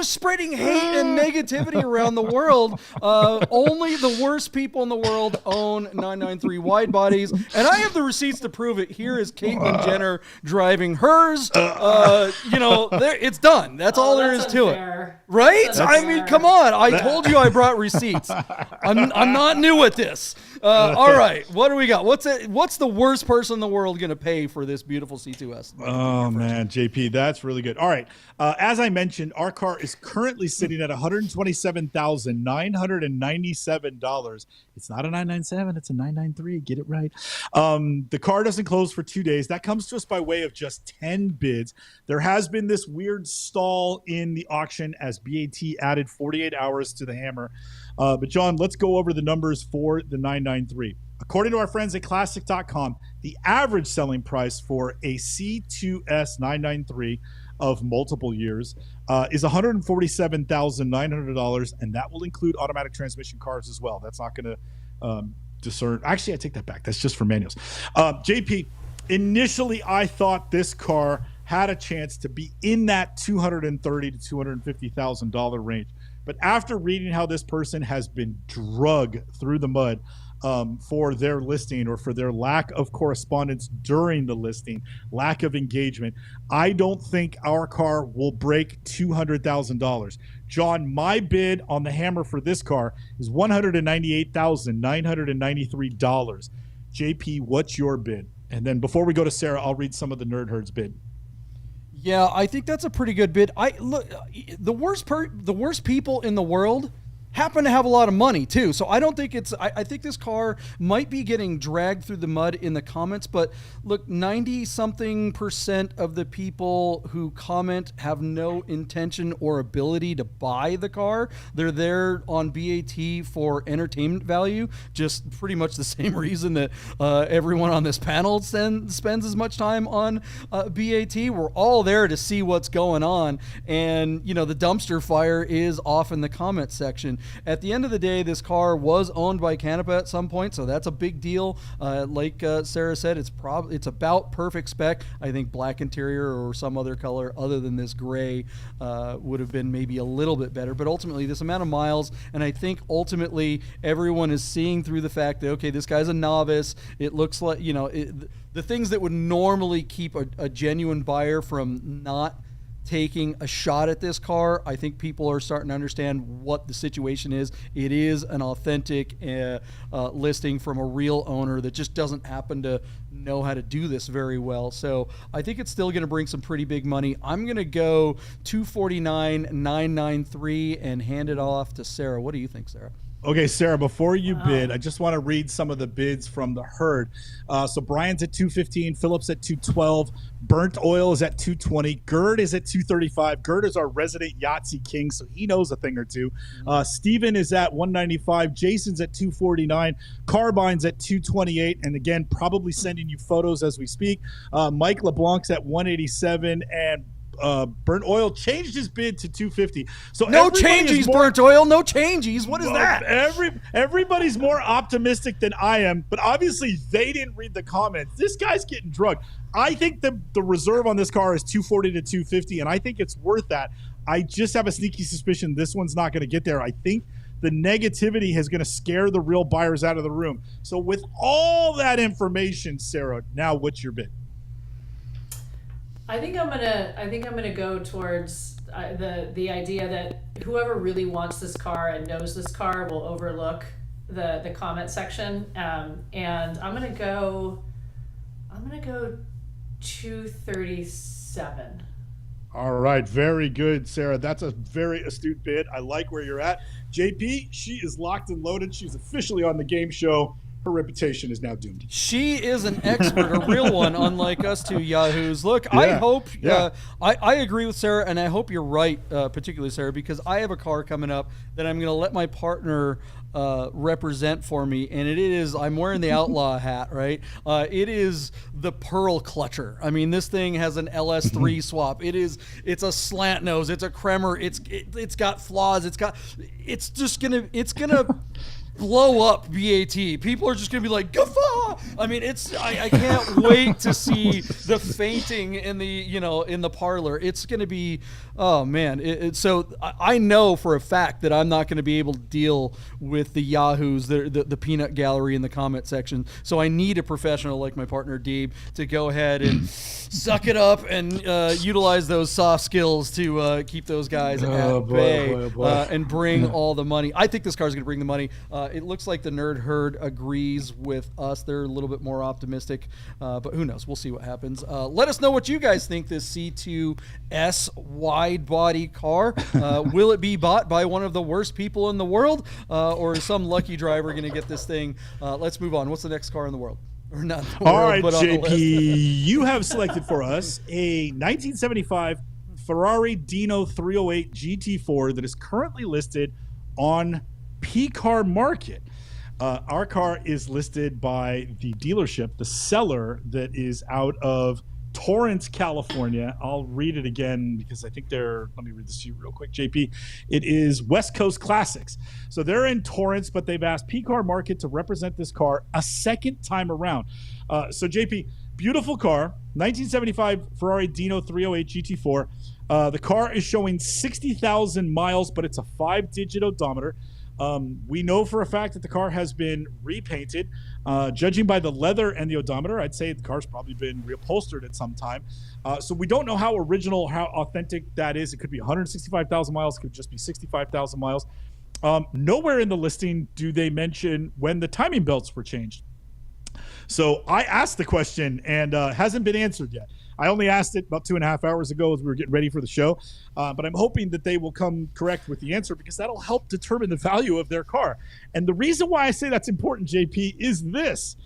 spreading hate and negativity around the world. Only the worst people in the world own 993 wide bodies, and I have the receipts to prove it. Here is Caitlyn Jenner driving hers. It's done. That's all there is to it. Right? I mean, come on. I told you I brought receipts. I'm not new at this. All right. What do we got? What's the worst person in the world going to pay for this beautiful C2S? Oh, man, JP, that's really good. All right. As I mentioned, our car is currently sitting at $127,997. It's not a 997, it's a 993. Get it right. The car doesn't close for 2 days. That comes to us by way of just 10 bids. There has been this weird stall in the auction as BAT added 48 hours to the hammer. But John, let's go over the numbers for the 993. According to our friends at classic.com, the average selling price for a C2S 993 of multiple years is $147,900, and that will include automatic transmission cars as well. That's not going to discern. Actually, I take that back. That's just for manuals. JP, initially I thought this car had a chance to be in that $230,000 to $250,000 range. But after reading how this person has been drug through the mud for their listing or for their lack of correspondence during the listing, lack of engagement, I don't think our car will break $200,000. John, my bid on the hammer for this car is $198,993. JP, what's your bid? And then before we go to Sarah, I'll read some of the Nerd Herd's bid. Yeah, I think that's a pretty good bid. The worst people in the world happen to have a lot of money too. So I don't think I think this car might be getting dragged through the mud in the comments, but look, 90-something% of the people who comment have no intention or ability to buy the car. They're there on BAT for entertainment value, just pretty much the same reason that everyone on this panel spends as much time on BAT. We're all there to see what's going on, and the dumpster fire is off in the comment section. At the end of the day, this car was owned by Canepa at some point, so that's a big deal. Like Sarah said, it's about perfect spec. I think black interior or some other color other than this gray would have been maybe a little bit better. But ultimately, this amount of miles, and I think ultimately everyone is seeing through the fact that, okay, this guy's a novice. It looks like, the things that would normally keep a genuine buyer from not taking a shot at this car, I think people are starting to understand what the situation is. It is an authentic listing from a real owner that just doesn't happen to know how to do this very well. So I think it's still going to bring some pretty big money. I'm going to go $249,993 and hand it off to Sarah. What do you think, Sarah? Okay, Sarah, before you bid, I just want to read some of the bids from the herd. So Brian's at $215, Phillips at $212, Burnt Oil is at $220, Gerd is at $235. Gerd is our resident Yahtzee king, so he knows a thing or two. Steven is at $195, Jason's at $249, Carbine's at $228, and again, probably sending you photos as we speak. Mike LeBlanc's at $187, and Burnt Oil changed his bid to $250. So no changes, Burnt Oil. No changes. What is that? Everybody's more optimistic than I am, but obviously they didn't read the comments. This guy's getting drugged. I think the reserve on this car is $240 to $250, and I think it's worth that. I just have a sneaky suspicion this one's not going to get there. I think the negativity is going to scare the real buyers out of the room. So with all that information, Sarah, now what's your bid? I think I'm gonna go towards the idea that whoever really wants this car and knows this car will overlook the comment section, and I'm gonna go 237. All right, very good, Sarah. That's a very astute bid. I like where you're at. JP, she is locked and loaded. She's officially on the game show. Her reputation is now doomed. She is an expert, a real one, unlike us two yahoos. Look, yeah, I hope I agree with Sarah, and I hope you're right, particularly Sarah, because I have a car coming up that I'm going to let my partner represent for me, and it is, I'm wearing the outlaw hat, right? It is the Pearl Clutcher. I mean, this thing has an LS3 swap. It's a slant nose. It's a Kremer. It's got flaws. it's gonna blow up BAT. People are just gonna be like, guffaw. I mean, I can't wait to see the fainting in the parlor. It's gonna be, oh man. So I know for a fact that I'm not gonna be able to deal with the yahoos, the peanut gallery in the comment section. So I need a professional like my partner Deeb to go ahead and suck it up and utilize those soft skills to keep those guys at bay and bring all the money. I think this car's gonna bring the money. It looks like the Nerd Herd agrees with us. They're a little bit more optimistic, but who knows? We'll see what happens. Let us know what you guys think this C2S wide body car. Will it be bought by one of the worst people in the world, or is some lucky driver going to get this thing? Let's move on. What's the next car in the world? Or not the world, all right, but JP, on the list. You have selected for us a 1975 Ferrari Dino 308 GT4 that is currently listed on PCAR Market. Our car is listed by the dealership, the seller that is out of Torrance, California. I'll read it again because I think let me read this to you real quick, JP. It is West Coast Classics. So they're in Torrance, but they've asked PCAR Market to represent this car a second time around. So JP, beautiful car, 1975 Ferrari Dino 308 GT4. The car is showing 60,000 miles, but it's a 5-digit odometer. We know for a fact that the car has been repainted. Judging by the leather and the odometer, I'd say the car's probably been reupholstered at some time. So we don't know how original, how authentic that is. It could be 165,000 miles. It could just be 65,000 miles. Nowhere in the listing do they mention when the timing belts were changed. So I asked the question and hasn't been answered yet. I only asked it about 2.5 hours ago as we were getting ready for the show, but I'm hoping that they will come correct with the answer because that'll help determine the value of their car. And the reason why I say that's important, JP, is this,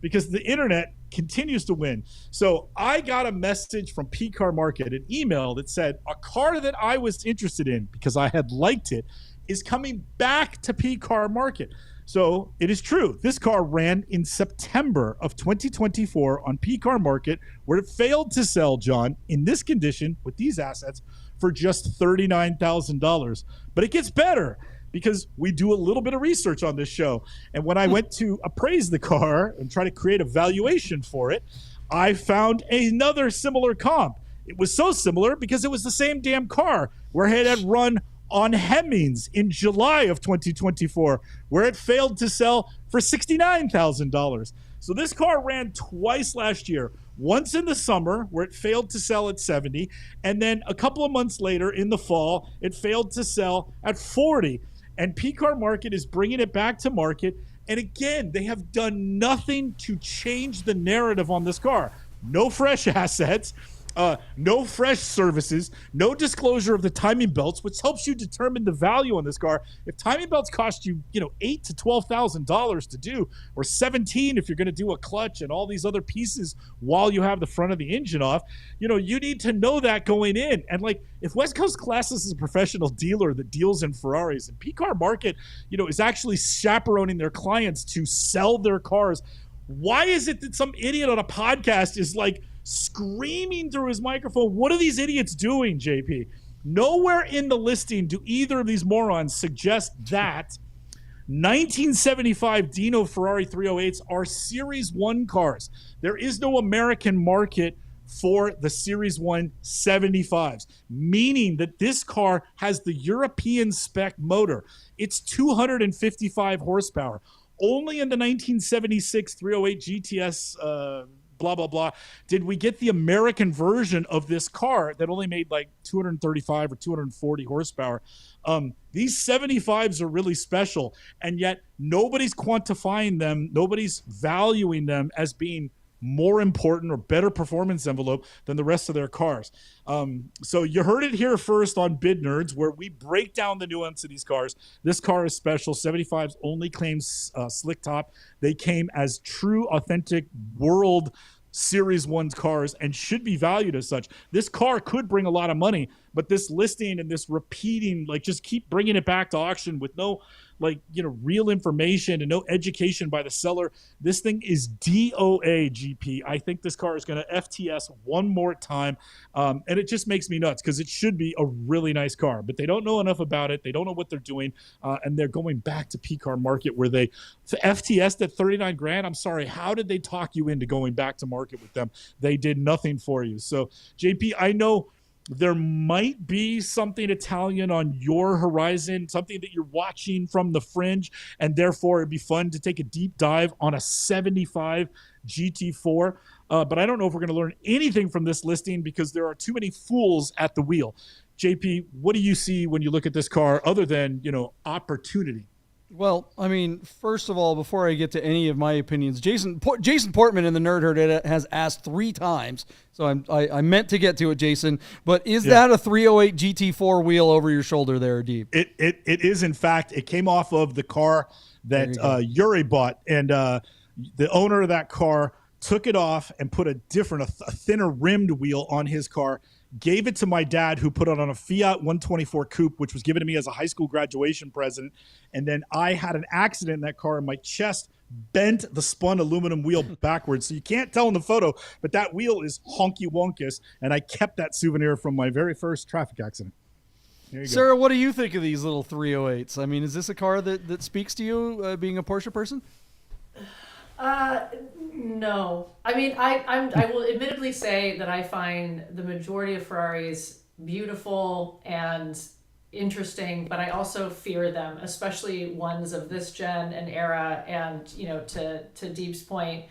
because the internet continues to win. So I got a message from PCAR Market, an email that said a car that I was interested in because I had liked it is coming back to PCAR Market. So it is true. This car ran in September of 2024 on PCAR Market, where it failed to sell, John, in this condition with these assets for just $39,000. But it gets better because we do a little bit of research on this show. And when I went to appraise the car and try to create a valuation for it, I found another similar comp. It was so similar because it was the same damn car where it had run on Hemmings in July of 2024, where it failed to sell for $69,000. So this car ran twice last year, once in the summer where it failed to sell at 70, and then a couple of months later in the fall, it failed to sell at 40. And PCAR Market is bringing it back to market. And again, they have done nothing to change the narrative on this car. No fresh assets. No fresh services, no disclosure of the timing belts, which helps you determine the value on this car. If timing belts cost you, $8,000 to $12,000 to do, or $17,000 if you're going to do a clutch and all these other pieces while you have the front of the engine off, you need to know that going in. And if West Coast Classics is a professional dealer that deals in Ferraris, and PCAR Market, is actually chaperoning their clients to sell their cars, why is it that some idiot on a podcast is screaming through his microphone? What are these idiots doing, JP? Nowhere in the listing do either of these morons suggest that 1975 Dino Ferrari 308s are Series 1 cars. There is no American market for the Series 1 75s, meaning that this car has the European spec motor. It's 255 horsepower. Only in the 1976 308 GTS blah, blah, blah, did we get the American version of this car that only made 235 or 240 horsepower. These 75s are really special, and yet nobody's quantifying them. Nobody's valuing them as being more important or better performance envelope than the rest of their cars. So you heard it here first on Bid Nerds, where we break down the nuance of these cars. This car is special. 75s only claims slick top. They came as true, authentic world Series 1 cars and should be valued as such. This car could bring a lot of money, but this listing and this repeating, just keep bringing it back to auction with no real information and no education by the seller. This thing is DOA, GP. I think this car is going to FTS one more time. And it just makes me nuts because it should be a really nice car, but they don't know enough about it. They don't know what they're doing. And they're going back to PCAR Market where they FTS'd at 39 grand. I'm sorry. How did they talk you into going back to market with them? They did nothing for you. So JP, I know there might be something Italian on your horizon, something that you're watching from the fringe, and therefore it'd be fun to take a deep dive on a 75 GT4. But I don't know if we're going to learn anything from this listing because there are too many fools at the wheel. JP, what do you see when you look at this car other than, opportunity? Well, I mean, first of all, before I get to any of my opinions, Jason Portman in the Nerd Herd has asked 3 times, so I meant to get to it, Jason. But is that a 308 GT4 wheel over your shoulder there, Deep? It is, in fact. It came off of the car that Yuri bought, and the owner of that car took it off and put a thinner rimmed wheel on his car. Gave it to my dad, who put it on a Fiat 124 Coupe, which was given to me as a high school graduation present. And then I had an accident in that car, and my chest bent the spun aluminum wheel backwards. So you can't tell in the photo, but that wheel is honky wonkus. And I kept that souvenir from my very first traffic accident. There you go. Sarah, what do you think of these little 308s? I mean, is this a car that speaks to you, being a Porsche person? No. I mean, I will admittedly say that I find the majority of Ferraris beautiful and interesting, but I also fear them, especially ones of this gen and era. And, to Deep's point,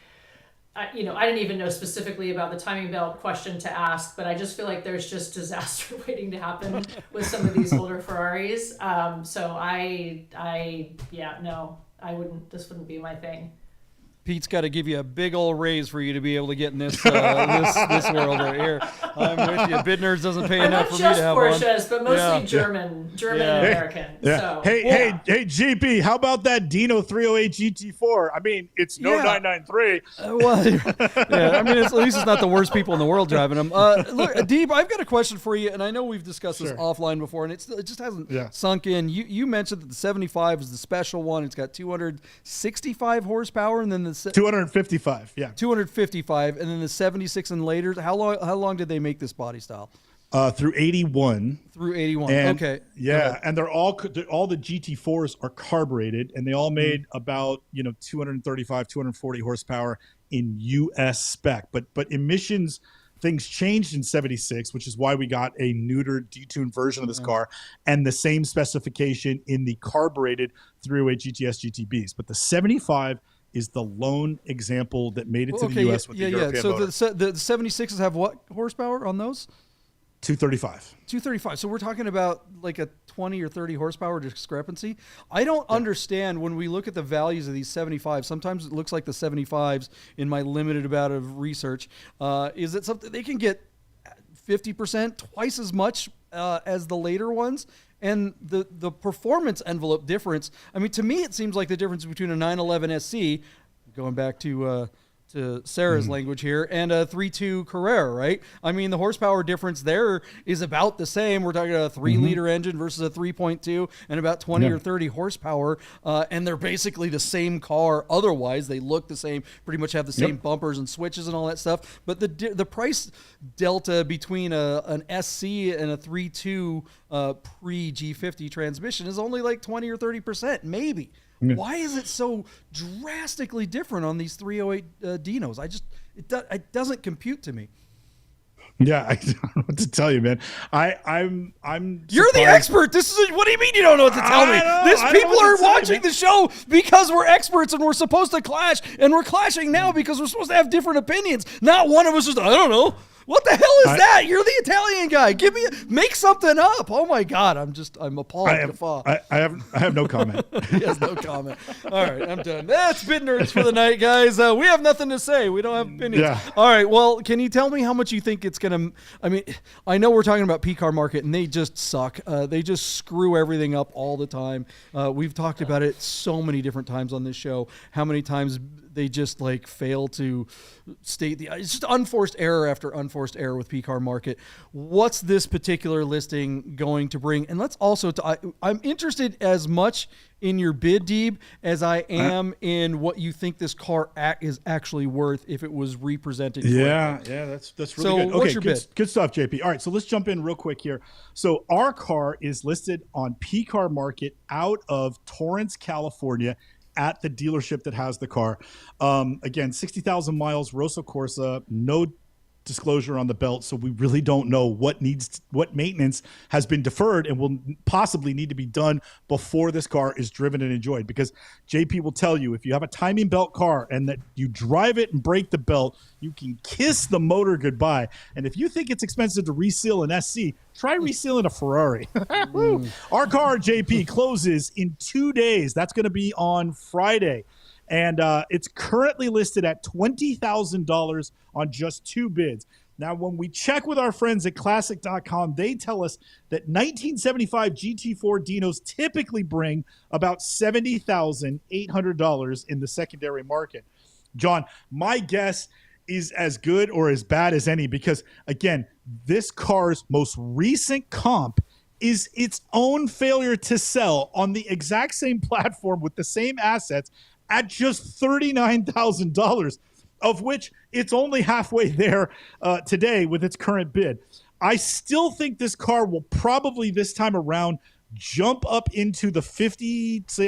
I didn't even know specifically about the timing belt question to ask, but I just feel like there's just disaster waiting to happen with some of these older Ferraris. So this wouldn't be my thing. Pete's got to give you a big old raise for you to be able to get in this this world right here. I'm with you. Bid Nerds doesn't pay enough for me to have Porsches, one. but mostly German and American. Yeah. So, hey, GP, how about that Dino 308 GT4? I mean, it's no 993. I mean, at least it's not the worst people in the world driving them. Look, Deep, I've got a question for you, and I know we've discussed this offline before, and it just hasn't sunk in. You mentioned that the 75 is the special one. It's got 265 horsepower, and then the 255, 255, and then the 76 and later. How long did they make this body style? Through 81. Through 81. And, okay. Yeah, and they're all the GT4s are carbureted, and they all made about 235, 240 horsepower in US spec. But emissions things changed in 76, which is why we got a neutered, detuned version of this car, and the same specification in the carbureted 308 GTS GTBs. But the 75 is the lone example that made it to the U.S. with the European motor. So the 76s have what horsepower on those? 235. 235. So we're talking about like a 20 or 30 horsepower discrepancy. I don't understand when we look at the values of these 75s. Sometimes it looks like the 75s in my limited amount of research. Is it something they can get 50%, twice as much as the later ones? And the performance envelope difference, I mean, to me, it seems like the difference between a 911 SC, going back to Sarah's language here, and a 3.2 Carrera, right? I mean, the horsepower difference there is about the same. We're talking about a 3-liter engine versus a 3.2 and about 20 or 30 horsepower. And they're basically the same car. Otherwise, they look the same, pretty much have the same bumpers and switches and all that stuff. But the price delta between an SC and a 3.2 pre-G50 transmission is only like 20 or 30%, maybe. Why is it so drastically different on these 308 Dinos? It doesn't compute to me. Yeah, I don't know what to tell you, man. I'm. You're the expert. What do you mean you don't know what to tell me? People are watching the show because we're experts and we're supposed to clash, and we're clashing now because we're supposed to have different opinions. Not one of us just, I don't know. What the hell is that? You're the Italian guy. Make something up. Oh my God, I'm appalled. I have no comment. He has no comment. All right, I'm done. That's Bid Nerds for the night, guys. We have nothing to say. We don't have opinions. Yeah. All right, well, can you tell me how much you think it's gonna? I mean, I know we're talking about PCAR Market, and they just suck. They just screw everything up all the time. We've talked about it so many different times on this show. How many times they just fail to state it's just unforced error after unforced error with PCAR Market. What's this particular listing going to bring? And let's also, I'm interested as much in your bid, Deeb, as I am in what you think this car is actually worth if it was represented correctly. Yeah, that's really good. What's your bid? Good stuff, JP. All right, so let's jump in real quick here. So our car is listed on PCAR Market out of Torrance, California, at the dealership that has the car. Again, 60,000 miles, Rosso Corsa, no disclosure on the belt, so we really don't know what maintenance has been deferred and will possibly need to be done before this car is driven and enjoyed. Because JP will tell you, if you have a timing belt car and that you drive it and break the belt, you can kiss the motor goodbye. And if you think it's expensive to reseal an SC, try resealing a Ferrari. Our car, JP, closes in 2 days. That's going to be on Friday. And it's currently listed at $20,000 on just 2 bids. Now, when we check with our friends at Classic.com, they tell us that 1975 GT4 Dinos typically bring about $70,800 in the secondary market. John, my guess is as good or as bad as any because, again, this car's most recent comp is its own failure to sell on the exact same platform with the same assets at just $39,000, of which it's only halfway there today with its current bid. I still think this car will probably this time around jump up into the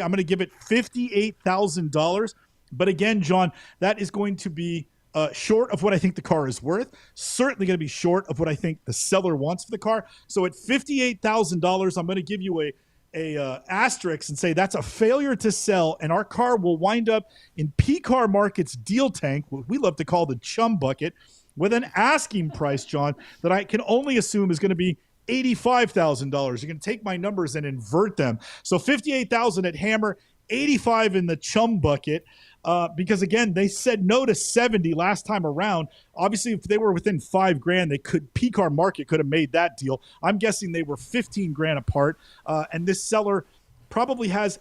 I'm going to give it $58,000. But again, John, that is going to be short of what I think the car is worth. Certainly going to be short of what I think the seller wants for the car. So at $58,000, I'm going to give you a asterisk and say that's a failure to sell, and our car will wind up in PCAR Market's deal tank, what we love to call the chum bucket, with an asking price, John, that I can only assume is going to be $85,000. You're going to take my numbers and invert them. So $58,000 at Hammer, $85,000 in the chum bucket. Because again, they said no to 70 last time around. Obviously, if they were within $5,000, PCAR Market could have made that deal. I'm guessing they were $15,000 apart. And this seller probably has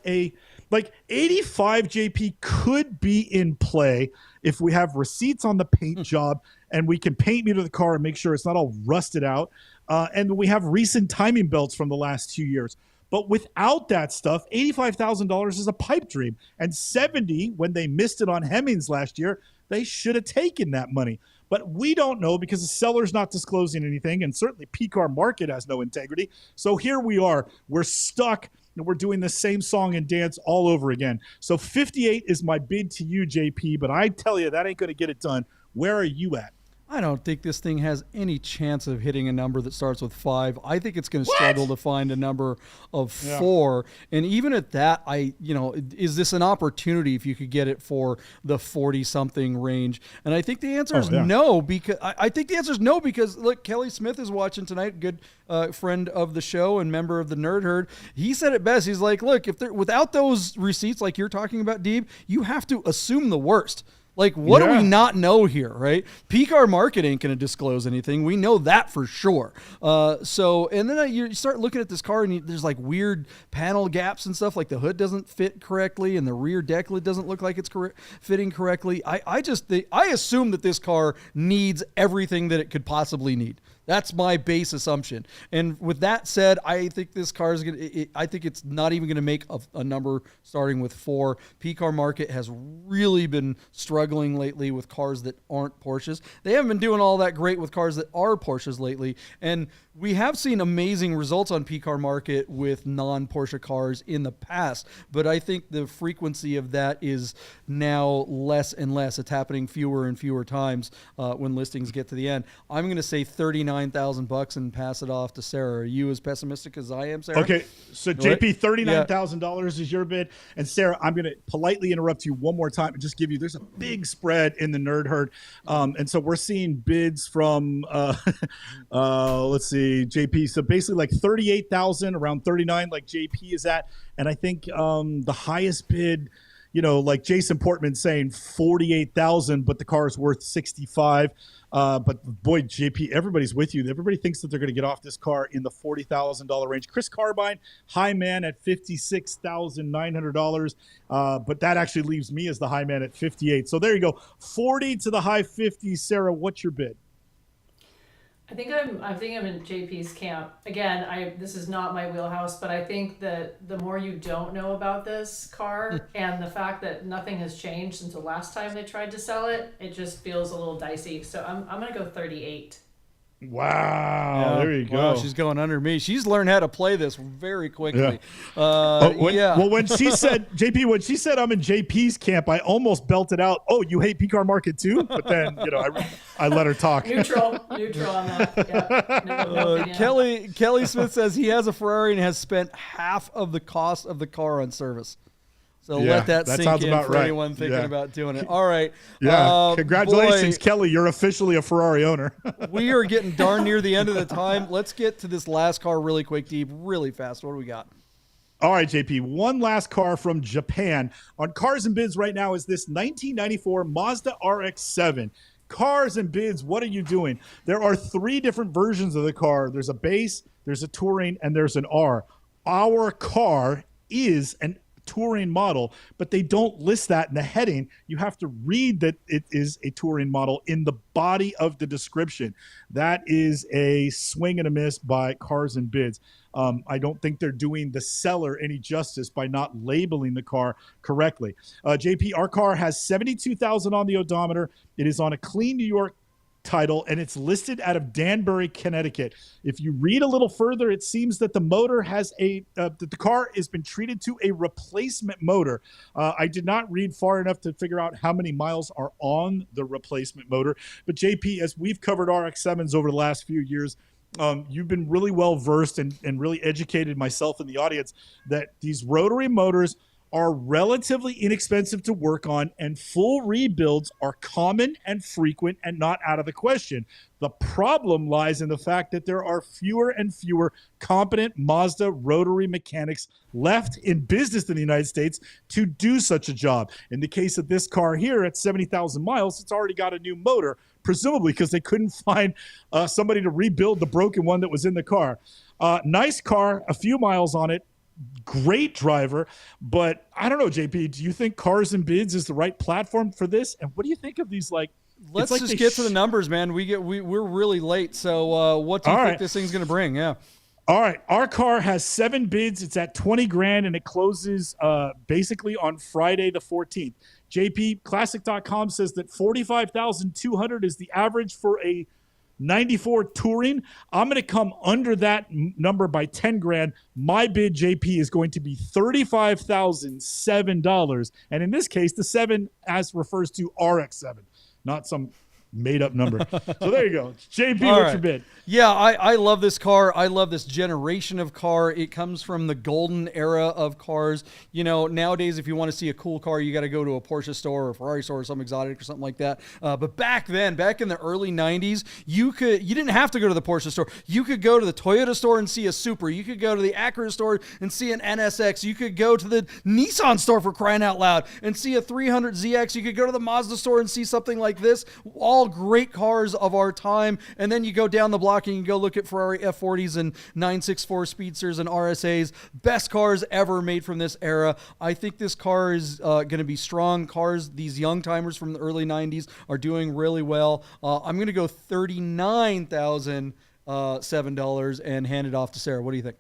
like 85 JP could be in play if we have receipts on the paint job and we can paint meter the car and make sure it's not all rusted out. And we have recent timing belts from the last 2 years. But without that stuff, $85,000 is a pipe dream. And 70, when they missed it on Hemmings last year, they should have taken that money. But we don't know because the seller's not disclosing anything, and certainly PCAR Market has no integrity. So here we are. We're stuck, and we're doing the same song and dance all over again. So 58 is my bid to you, JP, but I tell you, that ain't going to get it done. Where are you at? I don't think this thing has any chance of hitting a number that starts with 5. I think it's going to struggle to find a number of 4. And even at that, is this an opportunity if you could get it for the 40-something range? And I think the answer is no, because I think the answer is no because, look, Kelly Smith is watching tonight, good friend of the show and member of the Nerd Herd. He said it best. He's like, look, if they're without those receipts like you're talking about, Deeb, you have to assume the worst. Like, what do we not know here, right? PCAR Market ain't going to disclose anything. We know that for sure. And then you start looking at this car, and there's like weird panel gaps and stuff. Like the hood doesn't fit correctly, and the rear deck lid doesn't look like it's fitting correctly. I assume that this car needs everything that it could possibly need. That's my base assumption. And with that said, I think this car is I think it's not even going to make a number starting with 4. PCAR Market has really been struggling lately with cars that aren't Porsches. They haven't been doing all that great with cars that are Porsches lately. And we have seen amazing results on PCAR Market with non-Porsche cars in the past, but I think the frequency of that is now less and less. It's happening fewer and fewer times when listings get to the end. I'm going to say $39,000 and pass it off to Sarah. Are you as pessimistic as I am, Sarah? Okay, so JP, $39,000 is your bid, and Sarah, I'm going to politely interrupt you one more time and just give you. There's a big spread in the Nerd Herd, and so we're seeing bids from let's see. JP, so basically like 38,000, around 39, like JP is at, and I think the highest bid, like Jason Portman saying 48,000, but the car is worth 65. But boy, JP, everybody's with you. Everybody thinks that they're going to get off this car in the $40,000 range. Chris Carbine, high man at $56,900, but that actually leaves me as the high man at 58. So there you go, 40 to the high 50s. Sarah, what's your bid? I think I'm in JP's camp. Again, this is not my wheelhouse, but I think that the more you don't know about this car and the fact that nothing has changed since the last time they tried to sell it, it just feels a little dicey. So I'm going to go 38. Wow, there you go. Wow, she's going under me. She's learned how to play this very quickly. Well, when she said, JP, when she said I'm in JP's camp, I almost belted out, oh, you hate PCAR Market too? But then, I let her talk. Neutral on that. Yeah. Kelly Smith says he has a Ferrari and has spent half of the cost of the car on service. So let that sink in for anyone thinking about doing it. All right. Yeah. Congratulations, Kelly. You're officially a Ferrari owner. We are getting darn near the end of the time. Let's get to this last car really quick, Deep, really fast. What do we got? All right, JP. One last car from Japan. On Cars and Bids right now is this 1994 Mazda RX-7. Cars and Bids, what are you doing? There are 3 different versions of the car. There's a base, there's a touring, and there's an R. Our car is an touring model, but they don't list that in the heading. You have to read that it is a touring model in the body of the description. That is a swing and a miss by Cars and Bids. I don't think they're doing the seller any justice by not labeling the car correctly. JP, our car has 72,000 on the odometer. It is on a clean New York title, and it's listed out of Danbury, Connecticut. If you read a little further, it seems that the motor has that the car has been treated to a replacement motor. I did not read far enough to figure out how many miles are on the replacement motor. But JP, as we've covered RX-7s over the last few years, you've been really well versed and really educated myself and the audience that these rotary motors are relatively inexpensive to work on, and full rebuilds are common and frequent and not out of the question. The problem lies in the fact that there are fewer and fewer competent Mazda rotary mechanics left in business in the United States to do such a job. In the case of this car here at 70,000 miles, it's already got a new motor, presumably because they couldn't find somebody to rebuild the broken one that was in the car. Nice car, a few miles on it. Great driver, but I don't know, JP, do you think Cars and Bids is the right platform for this? And what do you think of these, like, let's just get to the numbers, man. We're really late. So what do you think this thing's going to bring? Yeah. All right. Our car has 7 bids. It's at 20 grand and it closes basically on Friday the 14th. JP, Classic.com says that 45,200 is the average for a 94 Touring. I'm going to come under that number by 10 grand. My bid, JP, is going to be $35,007. And in this case, the 7 as refers to RX-7, not some made-up number. So there you go. JP, what's your bid? Yeah, I love this car. I love this generation of car. It comes from the golden era of cars. You know, nowadays, if you want to see a cool car, you got to go to a Porsche store or a Ferrari store or some exotic or something like that. But back then, back in the early 90s, you didn't have to go to the Porsche store. You could go to the Toyota store and see a Supra. You could go to the Acura store and see an NSX. You could go to the Nissan store, for crying out loud, and see a 300ZX. You could go to the Mazda store and see something like this. All great cars of our time. And then you go down the block and you go look at Ferrari F40s and 964 Speedsters and RSAs. Best cars ever made from this era. I think this car is going to be strong. Cars, these young timers from the early 90s are doing really well. I'm going to go $39,007 and hand it off to Sarah. What do you think?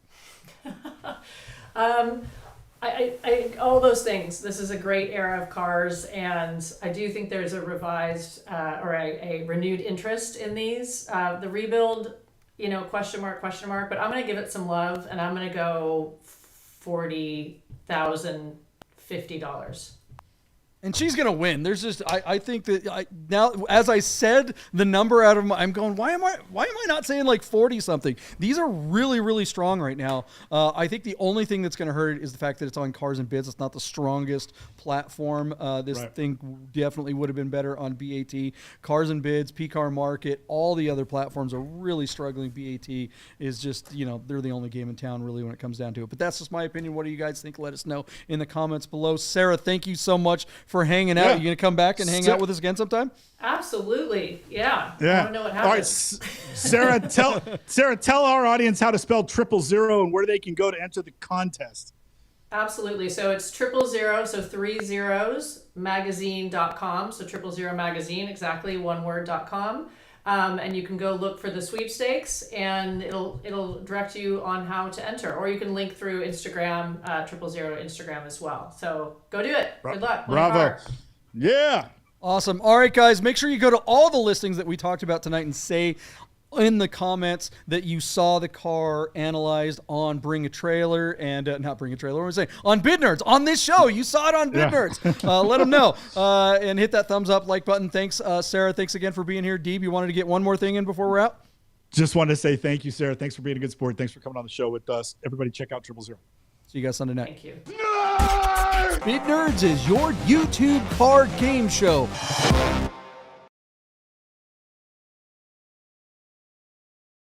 I all those things. This is a great era of cars, and I do think there's a revised or a renewed interest in these. The rebuild, question mark. But I'm going to give it some love, and I'm going to go $40,050. And she's going to win. There's just, I think that now, as I said the number out of my, I'm going, why am I not saying like 40 something? These are really, really strong right now. I think the only thing that's going to hurt is the fact that it's on Cars and Bids. It's not the strongest platform. This thing definitely would have been better on BAT. Cars and Bids, PCAR Market, all the other platforms are really struggling. BAT is just, they're the only game in town really when it comes down to it. But that's just my opinion. What do you guys think? Let us know in the comments below. Sarah, thank you so much for hanging out. You gonna come back and hang out with us again sometime? Absolutely. Yeah. I want to know what happened. All right, Sarah, tell our audience how to spell 000 and where they can go to enter the contest. Absolutely. So it's 000, so 3 zeros, magazine.com. So 000 magazine, exactly one word.com. And you can go look for the sweepstakes, and it'll direct you on how to enter, or you can link through Instagram, 000 Instagram as well. So go do it. Good luck. Bravo. Yeah. Awesome. All right, guys, make sure you go to all the listings that we talked about tonight and say in the comments that you saw the car analyzed on Bring a Trailer and not Bring a Trailer, what was I saying? On Bid Nerds, on this show. You saw it on Bid Nerds. Let them know and hit that thumbs up, like button. Thanks, Sarah. Thanks again for being here. Deeb, you wanted to get one more thing in before we're out? Just wanted to say thank you, Sarah. Thanks for being a good sport. Thanks for coming on the show with us. Everybody check out 000. See you guys Sunday night. Thank you. Bid Nerds is your YouTube car game show.